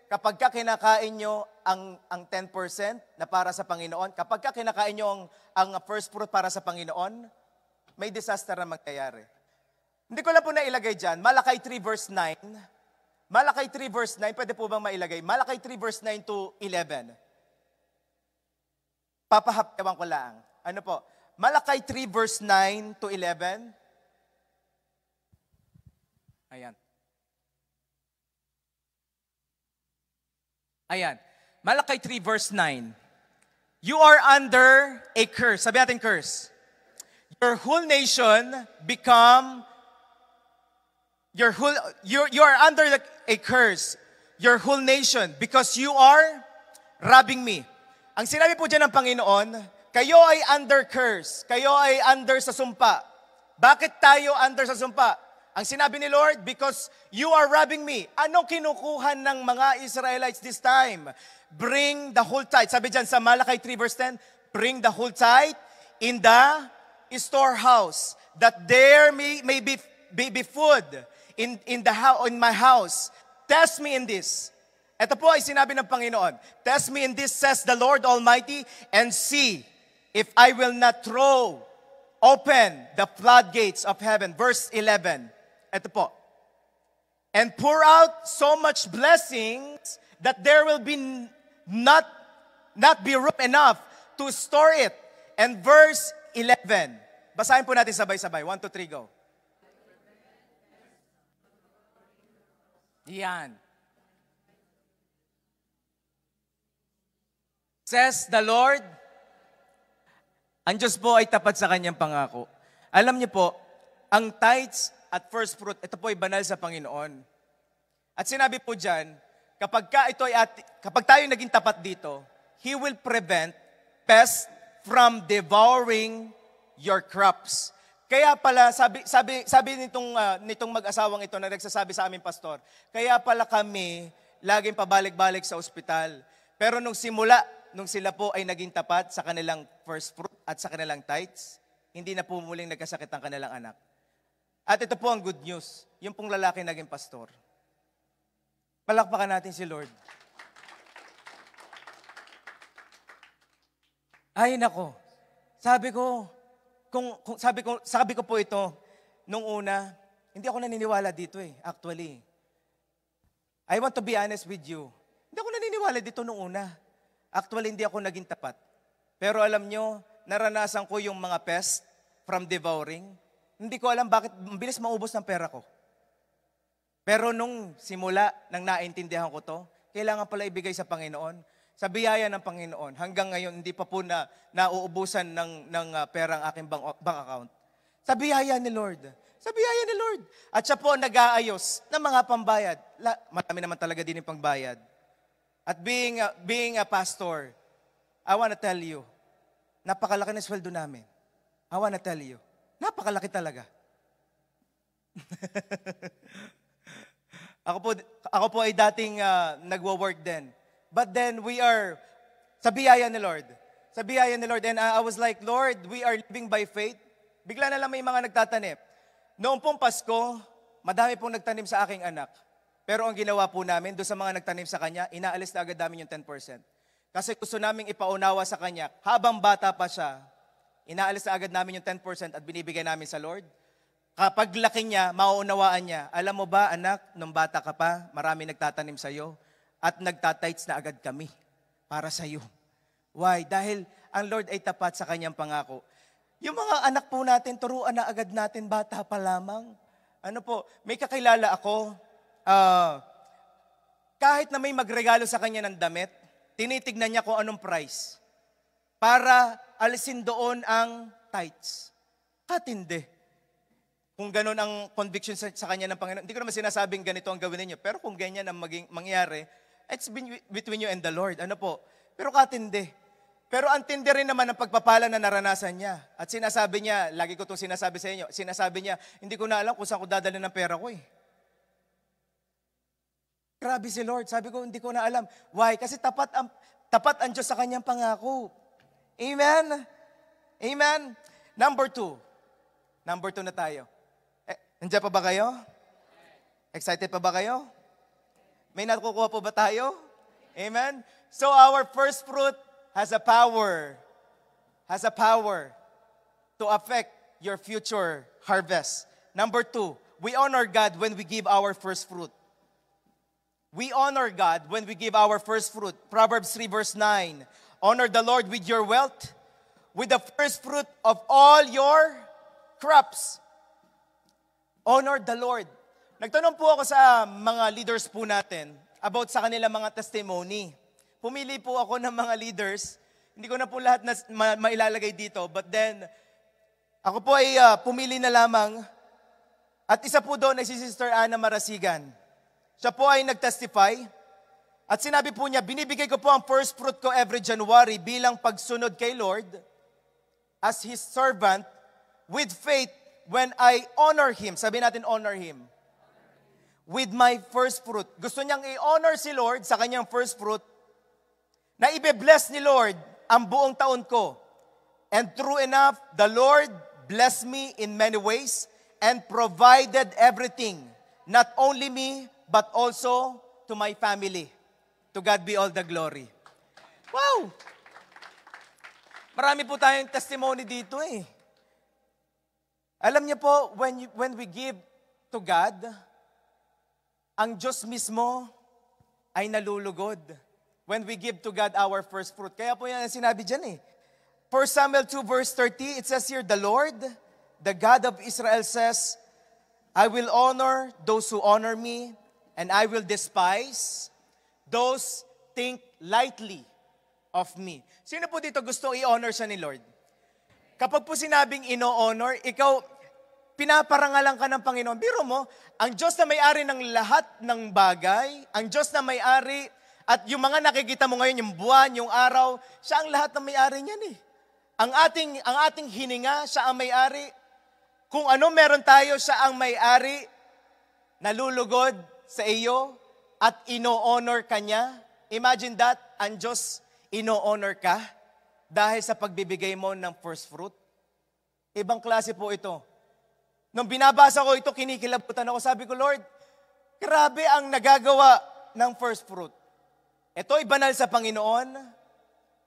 kapag kinakain nyo ang 10% na para sa Panginoon, kapag kinakain nyo ang first fruit para sa Panginoon, may disaster na mangyayari. Hindi ko lang po nailagay dyan. Malakay 3 verse 9. Malakay 3 verse 9, pwede po bang mailagay? Malakay 3 verse 9 to 11. Papahapyawan ko lang. Ano po? Malakay 3 verse 9 to 11. Ayan. Ayan. Malakay 3 verse 9. You are under a curse. Sabi natin curse. Your whole nation become you are under a curse. Your whole nation because you are robbing me. Ang sinabi po dyan ng Panginoon, kayo ay under curse. Kayo ay under sa sumpa. Bakit tayo under sa sumpa? Ang sinabi ni Lord, because you are robbing me. Anong kinukuhan ng mga Israelites this time? Bring the whole tithe. Sabi dyan sa Malakay 3 verse 10, bring the whole tithe in the storehouse, that there may be food in my house. Test me in this. Ito po ay sinabi ng Panginoon. Test me in this, says the Lord Almighty, and see if I will not throw open the floodgates of heaven. Verse 11. Ito po. And pour out so much blessings that there will be not be room enough to store it. And verse 11. Basahin po natin sabay-sabay. 1, 2, 3, go. Yan. Says the Lord, ang Diyos po ay tapat sa kanyang pangako. Alam niyo po, ang tithes at first fruit, ito po ay banal sa Panginoon. At sinabi po dyan, kapag tayo naging tapat dito, He will prevent pests from devouring your crops. Kaya pala, sabi nitong mag-asawang ito na nagsasabi sa aming pastor, kaya pala kami laging pabalik-balik sa ospital. Pero nung sila po ay naging tapat sa kanilang first fruit at sa kanilang tithes, hindi na po muling nagkasakit ang kanilang anak. At ito po ang good news, yung pong lalaki naging pastor. Palakpakan natin si Lord. Ay nako, sabi ko po ito, nung una, hindi ako naniniwala dito actually. I want to be honest with you. Hindi ako naniniwala dito nung una. Actually, hindi ako naging tapat. Pero alam nyo, naranasan ko yung mga pest from devouring. Hindi ko alam bakit, bilis maubos ng pera ko. Pero nung simula, nang naintindihan ko to, kailangan pala ibigay sa Panginoon. Sa biyaya ng Panginoon, hanggang ngayon, hindi pa po nauubusan ng pera ang aking bank account. Sa biyaya ni Lord. Sa biyaya ni Lord. At siya po nag-aayos ng mga pambayad. Marami naman talaga din yung pangbayad. At being a pastor, I want to tell you, napakalaki na sweldo namin. I want to tell you, napakalaki talaga. Ako po ay dating nagwo-work din. But then we are sa biyaya ni Lord. Sa biyaya ni Lord. And I was like, Lord, we are living by faith. Bigla na lang may mga nagtatanip. Noong pong Pasko, madami pong nagtanim sa aking anak. Pero ang ginawa po namin, doon sa mga nagtanim sa kanya, inaalis na agad namin yung 10%. Kasi gusto naming ipaunawa sa kanya, habang bata pa siya, inaalis na agad namin yung 10% at binibigay namin sa Lord. Kapag laki niya, mauunawaan niya, alam mo ba anak, nung bata ka pa, marami nagtatanim sa'yo at nagtatites na agad kami para sa'yo. Why? Dahil ang Lord ay tapat sa kanyang pangako. Yung mga anak po natin, turuan na agad natin, bata pa lamang. Ano po, may kakilala ako, kahit na may magregalo sa kanya ng damit, tinitignan niya kung anong price para alisin doon ang tithes. Katindi. Kung ganun ang conviction sa kanya ng Panginoon, hindi ko naman sinasabing ganito ang gawin ninyo, pero kung ganyan ang mangyari, it's between you and the Lord. Ano po? Pero katindi. Pero ang tindi rin naman ang pagpapala na naranasan niya. At sinasabi niya, lagi ko itong sinasabi sa inyo, sinasabi niya, hindi ko na alam kung saan ko dadalhin ng pera ko . Grabe si Lord. Sabi ko, hindi ko na alam. Why? Kasi tapat ang Diyos sa kanyang pangako. Amen? Amen? Number 2 na tayo. Nandiyan pa ba kayo? Excited pa ba kayo? May nakukuha po ba tayo? Amen? So our first fruit has a power to affect your future harvest. Number 2, we honor God when we give our first fruit. We honor God when we give our first fruit. Proverbs 3 verse 9. Honor the Lord with your wealth, with the first fruit of all your crops. Honor the Lord. Nagtanong po ako sa mga leaders po natin about sa kanilang mga testimony. Pumili po ako ng mga leaders. Hindi ko na po lahat mailalagay dito. But then, ako po ay pumili na lamang. At isa po doon ay si Sister Ana Marasigan. Siya po ay nag-testify. At sinabi po niya, binibigay ko po ang first fruit ko every January bilang pagsunod kay Lord as His servant with faith when I honor Him. Sabi natin, honor Him. With my first fruit. Gusto niyang i-honor si Lord sa kanyang first fruit na ibe-bless ni Lord ang buong taon ko. And true enough, the Lord blessed me in many ways and provided everything. Not only me, but also to my family. To God be all the glory. Wow! Marami po tayong testimony dito . Alam niyo po, when we give to God, ang Diyos mismo ay nalulugod. When we give to God our first fruit. Kaya po yan ang sinabi dyan . 1 Samuel 2 verse 30, it says here, the Lord, the God of Israel says, I will honor those who honor me, and I will despise those think lightly of me. Sino po dito gusto i-honor siya ni Lord? Kapag po sinabing ino-honor, ikaw, pinaparangalan ka ng Panginoon. Biro mo, ang Diyos na may-ari ng lahat ng bagay, ang Diyos na may-ari, at yung mga nakikita mo ngayon, yung buwan, yung araw, siya ang lahat ng may-ari niyan eh. Ang ating hininga, siya ang may-ari. Kung ano meron tayo, siya ang may-ari, nalulugod sa iyo, at ino-honor ka niya. Imagine that, ang Diyos, ino-honor ka dahil sa pagbibigay mo ng first fruit. Ibang klase po ito. Nung binabasa ko ito, kinikilabutan ako. Sabi ko, Lord, grabe ang nagagawa ng first fruit. Ito'y banal sa Panginoon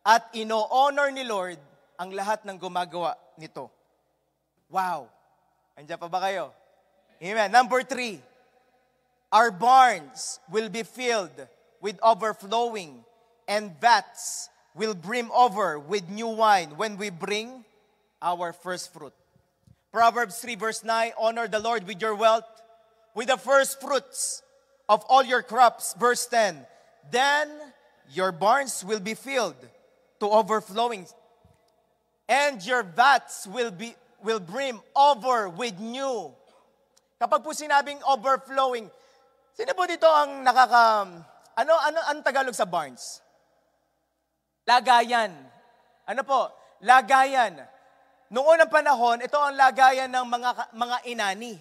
at ino-honor ni Lord ang lahat ng gumagawa nito. Wow! Andiyan pa ba kayo? Amen. Number 3, our barns will be filled with overflowing and vats will brim over with new wine when we bring our first fruit. Proverbs 3 verse 9, honor the Lord with your wealth, with the first fruits of all your crops. Verse 10, then your barns will be filled to overflowing, and your vats will brim over with new. Kapag po sinabing overflowing, sino po dito ang ano Tagalog sa barns? Lagayan. Ano po? Lagayan. Noong unang panahon, ito ang lagayan ng mga inani.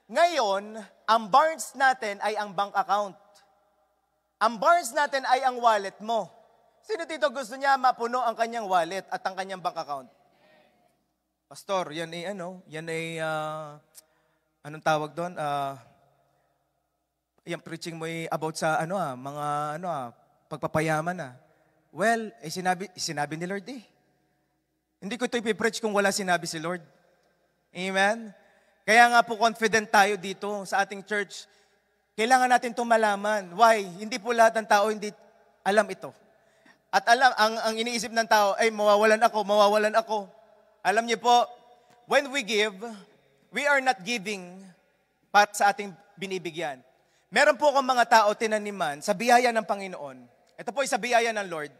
Ngayon, ang barns natin ay ang bank account. Ang barns natin ay ang wallet mo. Sino dito gusto niya mapuno ang kanyang wallet at ang kanyang bank account? Pastor, yan ay anong tawag doon? Yung preaching mo ay about sa pagpapayaman . Well, sinabi ni Lord eh. Hindi ko ito ipipreach kung wala sinabi si Lord. Amen? Kaya nga po confident tayo dito sa ating church. Kailangan natin itong malaman. Why? Hindi po lahat ng tao hindi alam ito. At ang iniisip ng tao, ay mawawalan ako. Alam niyo po, when we give, we are not giving para sa ating binibigyan. Meron po akong mga tao tinaniman sa biyaya ng Panginoon. Ito po ay sa biyaya ng Lord.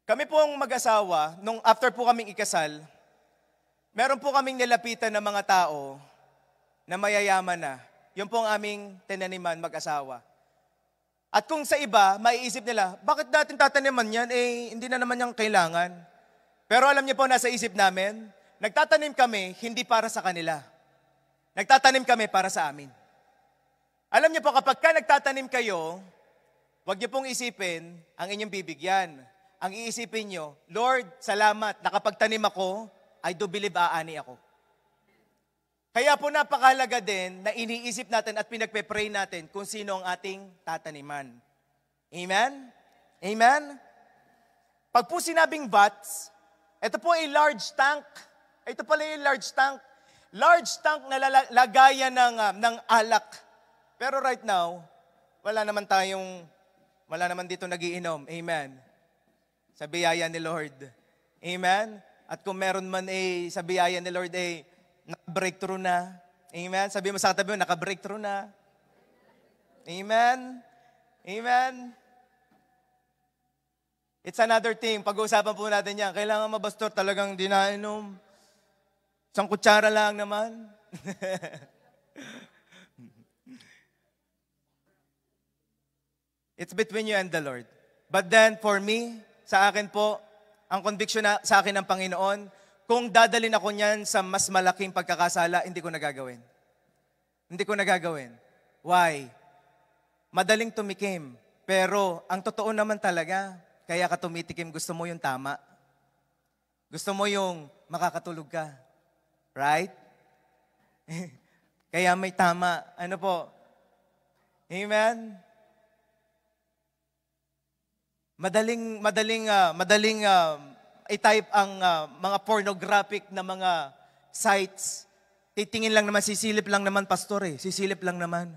Kami pong mag-asawa, nung after po kaming ikasal, meron po kaming nilapitan ng mga tao na mayayaman na. Yun po ang aming tinaniman mag-asawa. At kung sa iba, maiisip nila, bakit natin tataniman yan? Hindi na naman yung kailangan. Pero alam niyo po, nasa isip namin, nagtatanim kami hindi para sa kanila. Nagtatanim kami para sa amin. Alam niyo po, kapag ka nagtatanim kayo, huwag niyo pong isipin ang inyong bibigyan. Ang iisipin niyo, Lord, salamat, nakapagtanim ako, I do believe aani ako. Kaya po napakahalaga din na iniisip natin at pinagpe-pray natin kung sino ang ating tataniman. Amen? Amen? Pag po sinabing vats, ito po ay large tank. Ito pala yung large tank. Large tank na lagayan ng alak. Pero right now, wala naman dito nagiinom. Amen? Sa biyaya ni Lord. Amen? At kung meron man sa biyaya ni Lord naka-breakthrough na. Amen? Sabi mo sa katabi mo, naka-breakthrough na. Amen? Amen? It's another thing. Pag-uusapan po natin yan. Kailangan mabastor talagang di nainom. Isang kutsara lang naman. It's between you and the Lord. But then, for me, sa akin po, ang conviction sa akin ng Panginoon, kung dadalhin ako niyan sa mas malaking pagkakasala, hindi ko nagagawin. Hindi ko nagagawin. Why? Madaling tumikim. Pero ang totoo naman talaga, kaya ka tumitikim, gusto mo yung tama. Gusto mo yung makakatulog ka. Right? Kaya may tama. Ano po? Amen? Madaling i-type ang mga pornographic na mga sites. Titingin lang naman, sisilip lang naman, pastor Sisilip lang naman.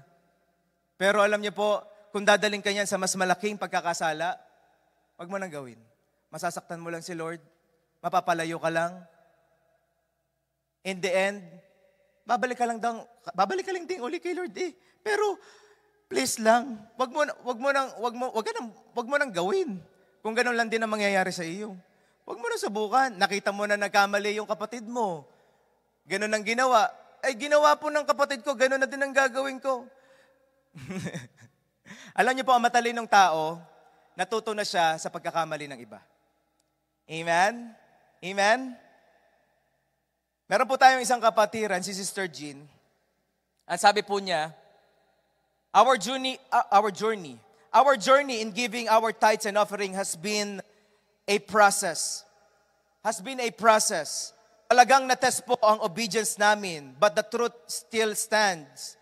Pero alam niyo po, kung dadaling ka niyan sa mas malaking pagkakasala, wag mo nang gawin. Masasaktan mo lang si Lord. Mapapalayo ka lang. In the end, babalik ka lang din uli kay Lord Pero please lang, wag mo nang gawin. Kung ganun lang din ang mangyayari sa iyo. Huwag mo na subukan. Nakita mo na nagkamali yung kapatid mo. Ganun ang ginawa. Ay, ginawa po ng kapatid ko, ganun na din ang gagawin ko. Alam niyo po, ang matalinong tao, natuto na siya sa pagkakamali ng iba. Amen? Amen? Meron po tayong isang kapatiran, si Sister Jean. Ang sabi po niya, our journey in giving our tithes and offering has been a process. Talagang na-test po ang obedience namin, but the truth still stands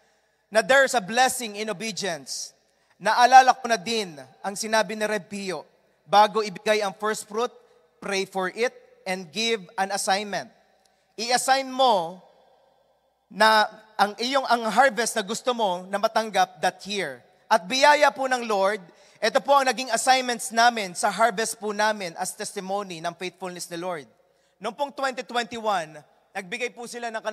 na there's a blessing in obedience. Naalala ko na din ang sinabi ni Rev Pio, bago ibigay ang first fruit, pray for it and give an assignment. I-assign mo na ang harvest na gusto mo na matanggap that year. At biyaya po ng Lord, ito po ang naging assignments namin sa harvest po namin as testimony ng faithfulness ni Lord. Noong pong 2021, nagbigay po sila ng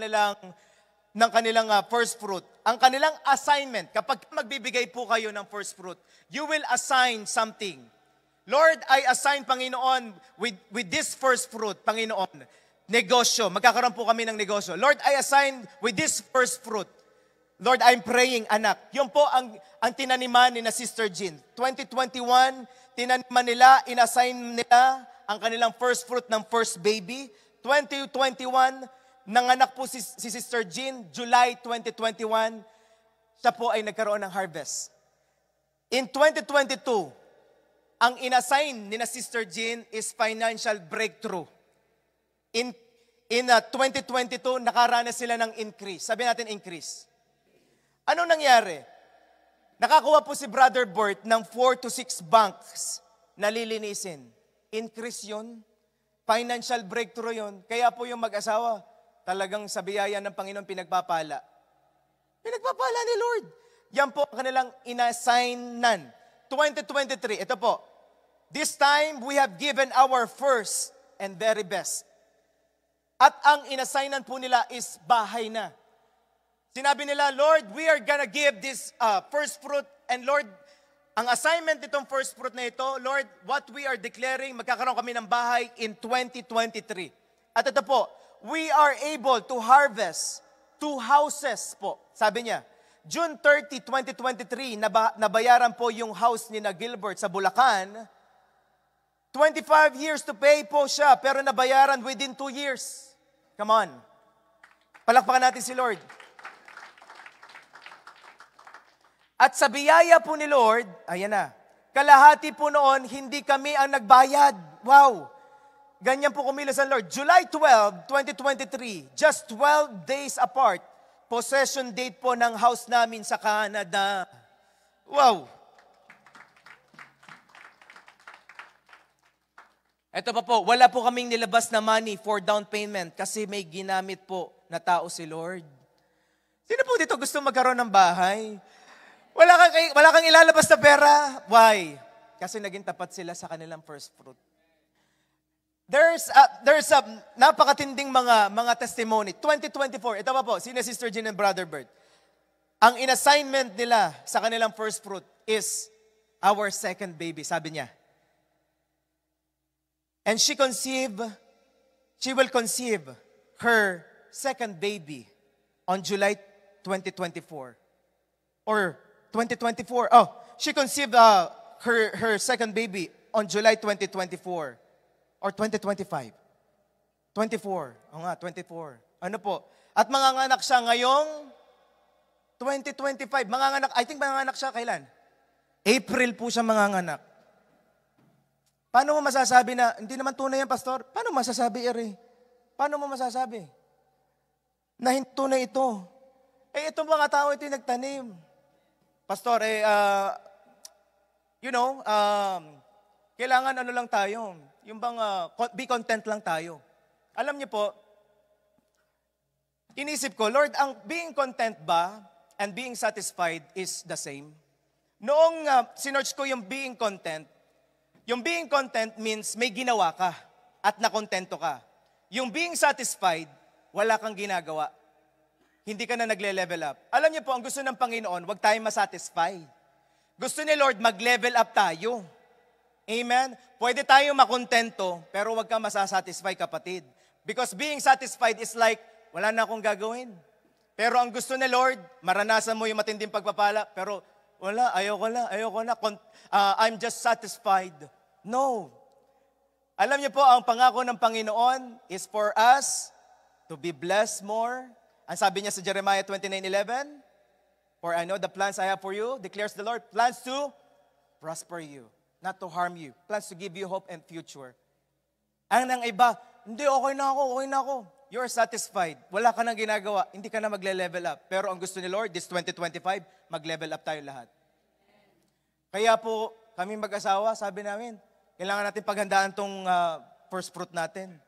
kanilang first fruit. Ang kanilang assignment, kapag magbibigay po kayo ng first fruit, you will assign something. Lord, I assign, Panginoon, with this first fruit, Panginoon, negosyo. Magkakaroon po kami ng negosyo. Lord, I assign with this first fruit. Lord, I'm praying, anak. Yun po ang tinaniman ni na Sister Jean. 2021, tinaniman nila, inassign nila ang kanilang first fruit ng first baby. 2021, nanganak po si Sister Jean. July 2021, siya po ay nagkaroon ng harvest. In 2022, ang inassign ni na Sister Jean is financial breakthrough. In 2022, nakaranas sila ng increase. Sabi natin increase. Ano nangyari? Nakakuha po si Brother Bert ng 4 to 6 banks na lilinisin. Increase yun. Financial breakthrough yun. Kaya po yung mag-asawa, talagang sa biyaya ng Panginoon pinagpapala. Pinagpapala ni Lord. Yan po ang kanilang inassignan. 2023, ito po. This time, we have given our first and very best. At ang inassignan po nila is bahay na. Sinabi nila, Lord, we are gonna give this first fruit. And Lord, ang assignment nitong first fruit na ito, Lord, what we are declaring, magkakaroon kami ng bahay in 2023. At ito po, we are able to harvest 2 houses po. Sabi niya, June 30, 2023, nabayaran po yung house ni na Gilbert sa Bulacan. 25 years to pay po siya, pero nabayaran within 2 years. Come on. Palakpakan natin si Lord. At sa biyaya po ni Lord, ayan na, kalahati po noon, hindi kami ang nagbayad. Wow! Ganyan po kumilos ang Lord. July 12, 2023, just 12 days apart, possession date po ng house namin sa Canada. Wow! Ito pa po, wala po kaming nilabas na money for down payment kasi may ginamit po na tao si Lord. Sino po dito gusto magkaroon ng bahay? Wala kang ilalabas na pera. Why? Kasi naging tapat sila sa kanilang first fruit. There's a napakatinding mga testimony. 2024, ito pa po, sina Sister Jean and Brother Bert. Ang inassignment nila sa kanilang first fruit is our second baby, sabi niya. And she will conceive her second baby on July 2024. Or 2024. Oh, she conceived her second baby on July 2024. Or 2025. 24. O nga, 24. Ano po? At manganganak siya ngayong 2025. I think manganganak siya kailan? April po siya manganganak. Paano mo masasabi na, hindi naman tunay yan, Pastor? Paano masasabi, Ere? Paano mo masasabi? Na hindi tunay ito. Itong mga tao ito yung nagtanim. Pastor, kailangan ano lang tayo. Yung bang, be content lang tayo. Alam niyo po, inisip ko, Lord, ang being content ba and being satisfied is the same? Noong sinearch ko yung being content means may ginawa ka at nakontento ka. Yung being satisfied, wala kang ginagawa. Hindi ka na nagle-level up. Alam niyo po, ang gusto ng Panginoon, huwag tayong masatisfy. Gusto ni Lord, mag-level up tayo. Amen? Pwede tayong makontento, pero wag ka masasatisfy, kapatid. Because being satisfied is like, wala na akong gagawin. Pero ang gusto ni Lord, maranasan mo yung matinding pagpapala, pero wala, ayoko na. I'm just satisfied. No. Alam niyo po, ang pangako ng Panginoon is for us to be blessed more. Ang sabi niya sa Jeremiah 29:11, for I know the plans I have for you, declares the Lord, plans to prosper you, not to harm you, plans to give you hope and future. Ang nang iba, hindi, okay na ako. You're satisfied. Wala ka nang ginagawa, hindi ka na magle-level up. Pero ang gusto ni Lord, this 2025, mag-level up tayo lahat. Kaya po, kami mag-asawa, sabi namin, kailangan natin paghandaan tong first fruit natin.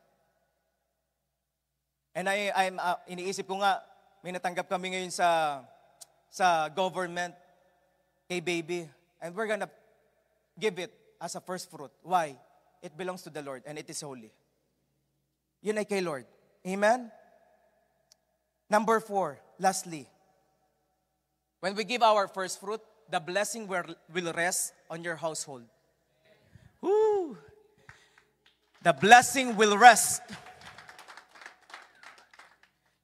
And iniisip ko nga, may natanggap kami ngayon sa government, kay baby. And we're gonna give it as a first fruit. Why? It belongs to the Lord and it is holy. Yun ay kay Lord. Amen? Number 4, lastly. When we give our first fruit, the blessing will rest on your household. Woo! The blessing will rest.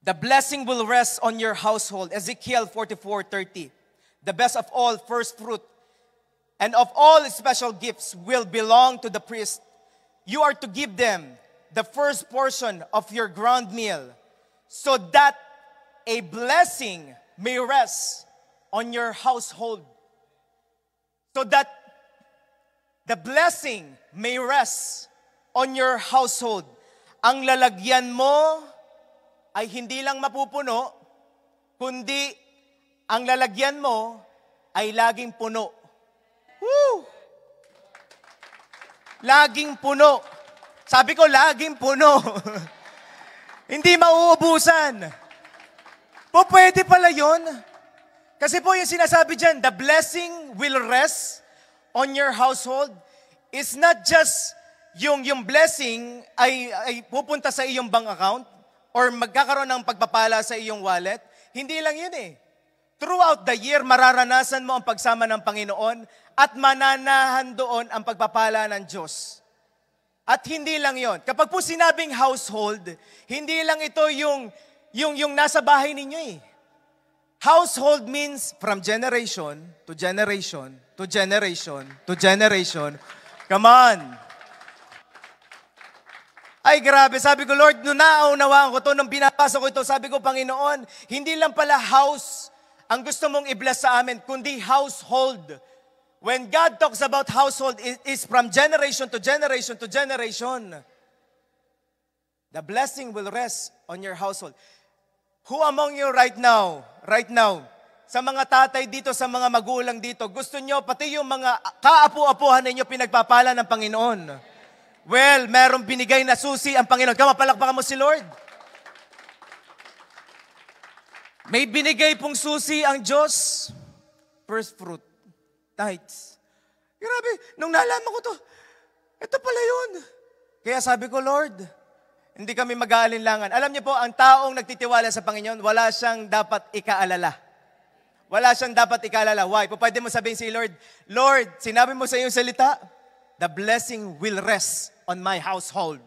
The blessing will rest on your household. Ezekiel 44:30. The best of all first fruit and of all special gifts will belong to the priest. You are to give them the first portion of your ground meal so that a blessing may rest on your household. So that the blessing may rest on your household. Ang lalagyan mo ay hindi lang mapupuno, kundi ang lalagyan mo ay laging puno. Woo! Laging puno. Sabi ko, laging puno. Hindi mauubusan. Po, pwede pala yun. Kasi po yung sinasabi dyan, the blessing will rest on your household. It's not just yung blessing ay pupunta sa iyong bank account or magkakaroon ng pagpapala sa iyong wallet. Hindi lang yun eh. Throughout the year, mararanasan mo ang pagsama ng Panginoon at mananahan doon ang pagpapala ng Diyos. At hindi lang yon. Kapag po sinabing household, hindi lang ito yung nasa bahay ninyo eh. Household means from generation to generation to generation to generation. Come on. Ay grabe, sabi ko, Lord, nung naunawaan ko to, nung binapasa ko ito, sabi ko, Panginoon, hindi lang pala house ang gusto mong i-bless sa amin, kundi household. When God talks about household, it is from generation to generation to generation. The blessing will rest on your household. Who among you right now, sa mga tatay dito, sa mga magulang dito, gusto nyo, pati yung mga kaapu-apuhan ninyo, pinagpapala ng Panginoon? Well, merong binigay na susi ang Panginoon. Kamapalakpakan mo si Lord. May binigay pong susi ang Diyos. First fruit. Tithes. Grabe, nung nalaman ko to, ito pala yun. Kaya sabi ko, Lord, hindi kami mag-aalinlangan. Alam niyo po, ang taong nagtitiwala sa Panginoon, wala siyang dapat ikaalala. Wala siyang dapat ikaalala. Why? Pwede mo sabihin si Lord, Lord, sinabi mo sa iyong salita, the blessing will rest on my household.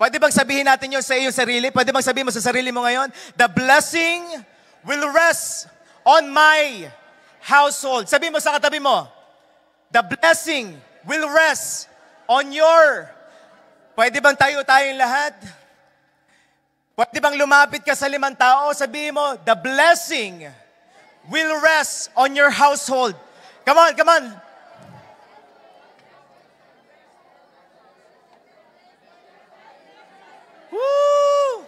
Pwede bang sabihin natin yun sa iyong sarili? Pwede bang sabihin mo sa sarili mo ngayon, the blessing will rest on my household. Sabihin mo sa katabi mo, the blessing will rest on your. Pwede bang tayong lahat? Pwede bang lumapit ka sa 5 tao? Sabihin mo, the blessing will rest on your household. Come on, come on. Woo!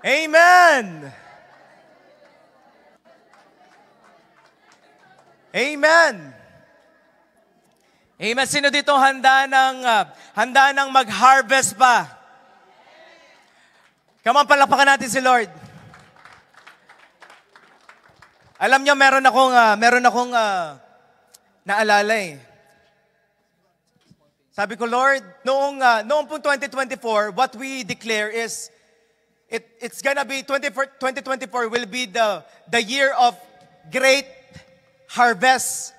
Amen! Amen! Amen. Sino dito handa ng mag-harvest pa? Come on, palakpakan natin si Lord. Alam niyo, meron akong naalala eh. Sabi ko, Lord, noong pong 2024, what we declare is It's gonna be 2024 will be the year of great harvest.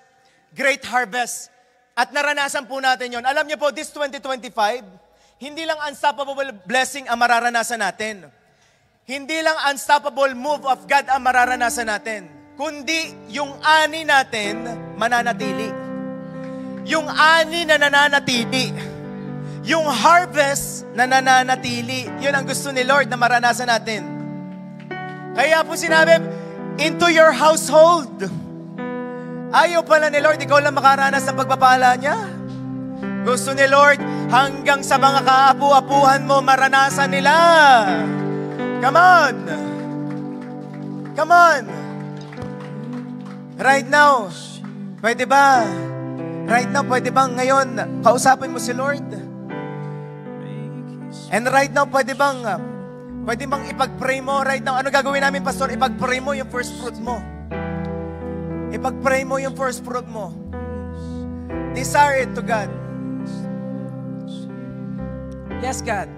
Great harvest. At naranasan po natin yon. Alam niyo po, this 2025, hindi lang unstoppable blessing ang mararanasan natin. Hindi lang unstoppable move of God ang mararanasan natin. Kundi yung ani natin mananatili. Yung ani na nananatili. Yung harvest na nananatili. Yun ang gusto ni Lord na maranasan natin. Kaya po sinabi, into your household. Ayaw pala ni Lord, ikaw lang makaranas ng pagpapala niya. Gusto ni Lord, hanggang sa mga kaapu-apuhan mo, maranasan nila. Come on. Come on. Right now, pwede ba? Right now, pwede bang ngayon, kausapin mo si Lord? And right now, pwede bang ipag-pray mo right now? Ano gagawin namin, Pastor? Ipag-pray mo yung first fruit mo. Ipag-pray mo yung first fruit mo. Desire it to God. Yes, God.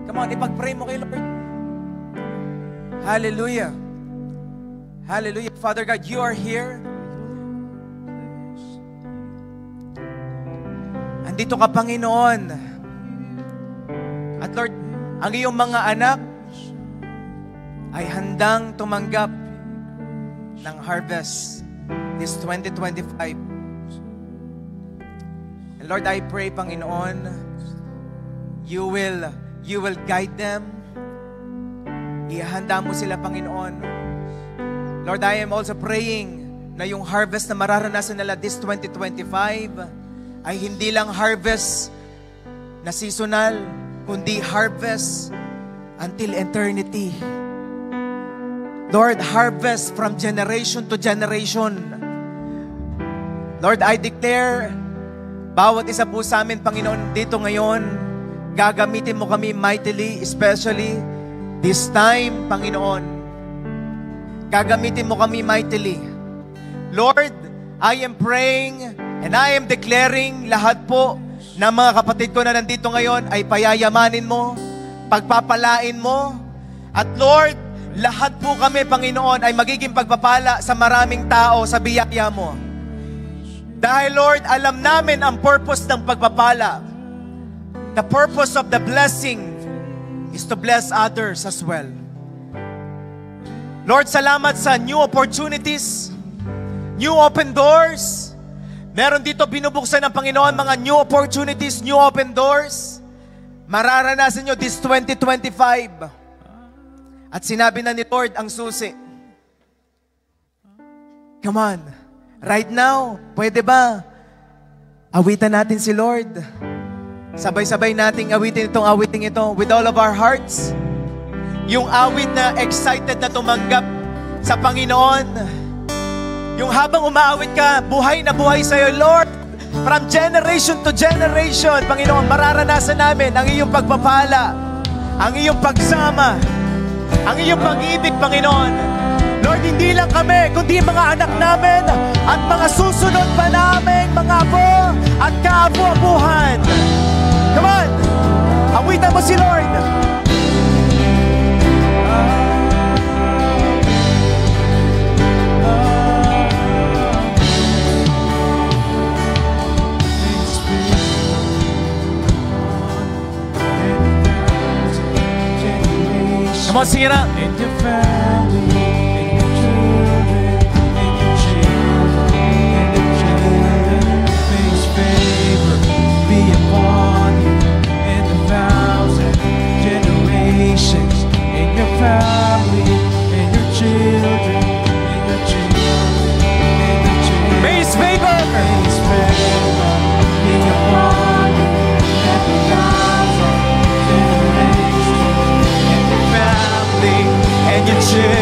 Come on, ipag-pray mo kay Lord. Hallelujah. Hallelujah. Father God, you are here. Andito ka, Panginoon. At Lord, ang iyong mga anak ay handang tumanggap ng harvest this 2025. And Lord, I pray, Panginoon, you will guide them. Ihanda mo sila, Panginoon. Lord, I am also praying na yung harvest na mararanasan nila this 2025 ay hindi lang harvest na seasonal, kundi harvest until eternity. Lord, harvest from generation to generation. Lord, I declare, bawat isa po sa amin, Panginoon, dito ngayon, gagamitin mo kami mightily, especially this time, Panginoon. Gagamitin mo kami mightily. Lord, I am praying and I am declaring lahat po ng mga kapatid ko na nandito ngayon ay payayamanin mo, pagpapalain mo. At Lord, lahat po kami, Panginoon, ay magiging pagpapala sa maraming tao sa biyaya mo. Dahil, Lord, alam namin ang purpose ng pagpapala. The purpose of the blessing is to bless others as well. Lord, salamat sa new opportunities, new open doors. Meron dito binubuksan ng Panginoon mga new opportunities, new open doors. Mararanasan nyo this 2025. At sinabi na ni Lord ang susi. Come on. Right now, pwede ba? Awitan natin si Lord. Sabay-sabay nating awitin itong awiting ito with all of our hearts. Yung awit na excited na tumanggap sa Panginoon. Yung habang umaawit ka, buhay na buhay sa'yo, Lord. From generation to generation, Panginoon, mararanasan namin ang iyong pagpapala, ang iyong pagsama, ang iyong pag-ibig, Panginoon. Lord, hindi lang kami, kundi mga anak namin at mga susunod pa namin, mga apo at kaapo-apuhan. Come on! Awitan mo si Lord! Come on, sing it out. And your family, and your children, and your children, and your children. May His favor be upon you and 1,000 generations. And your family, and your children, and your children, and your children. May His favor be upon you and 1,000 generations. And your children.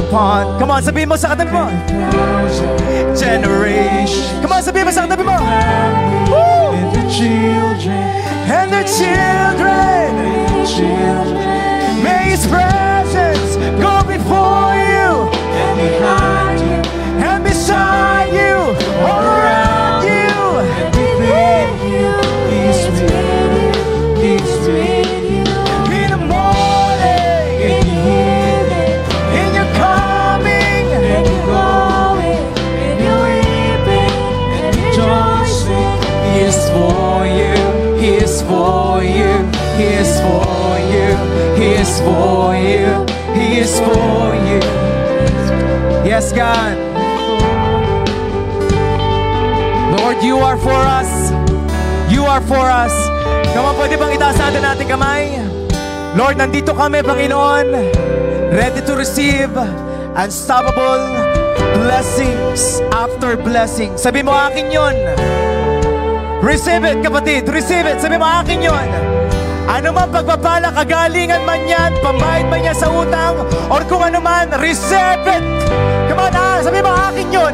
upon. Come on, sabihin mo sa katabi mo. Generation. Come on, sabihin mo sa katabi mo. Woo! And their children. And their children. May His presence go before you. And behind you. And beside you. All around you. And within you. He's with you. He's with you. In the morning. In the evening. In your coming. And your going. In your weeping. And rejoicing. He is for you. He is for you. He is for you. He is for you. He is for you. Yes, God. Lord, you are for us. You are for us. Come on, pwede bang itaas natin ating kamay? Lord, nandito kami, Panginoon, ready to receive unstoppable blessings after blessings. Sabi mo, akin yun. Receive it, kapatid. Receive it. Sabi mo, akin yun. Ano man pagpapala, kagalingan man yan, pambayad man yan sa utang, or kung ano man, receive it. Come on, sabi mo, akin yun.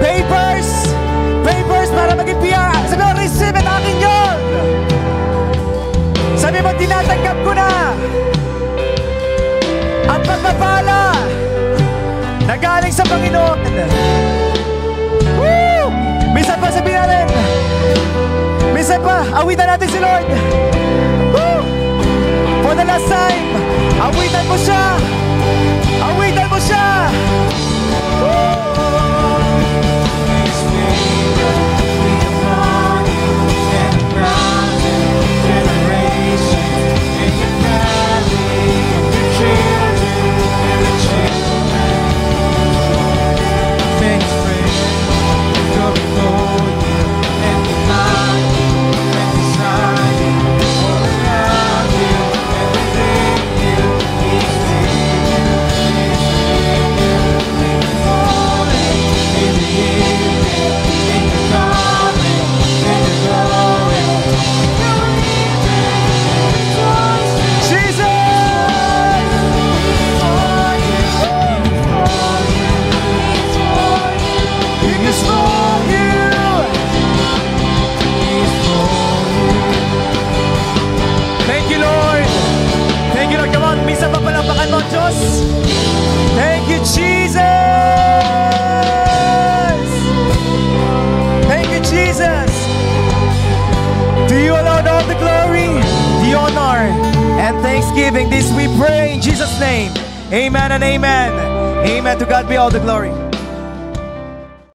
Papers para maging PR. Sabi mo, receive it, akin yun. Sabi mo, tinatanggap ko na ang pagpapala na galing sa Panginoon. Woo! Minsan pa sabihin natin, minsan pa, awitan natin si Lord. Woo! For the last time, awitan mo siya. Awitan mo siya. Woo! Thank you, Jesus. Thank you, Jesus. To you alone all the glory, the honor, and thanksgiving. This we pray in Jesus' name. Amen and amen. Amen. To God be all the glory.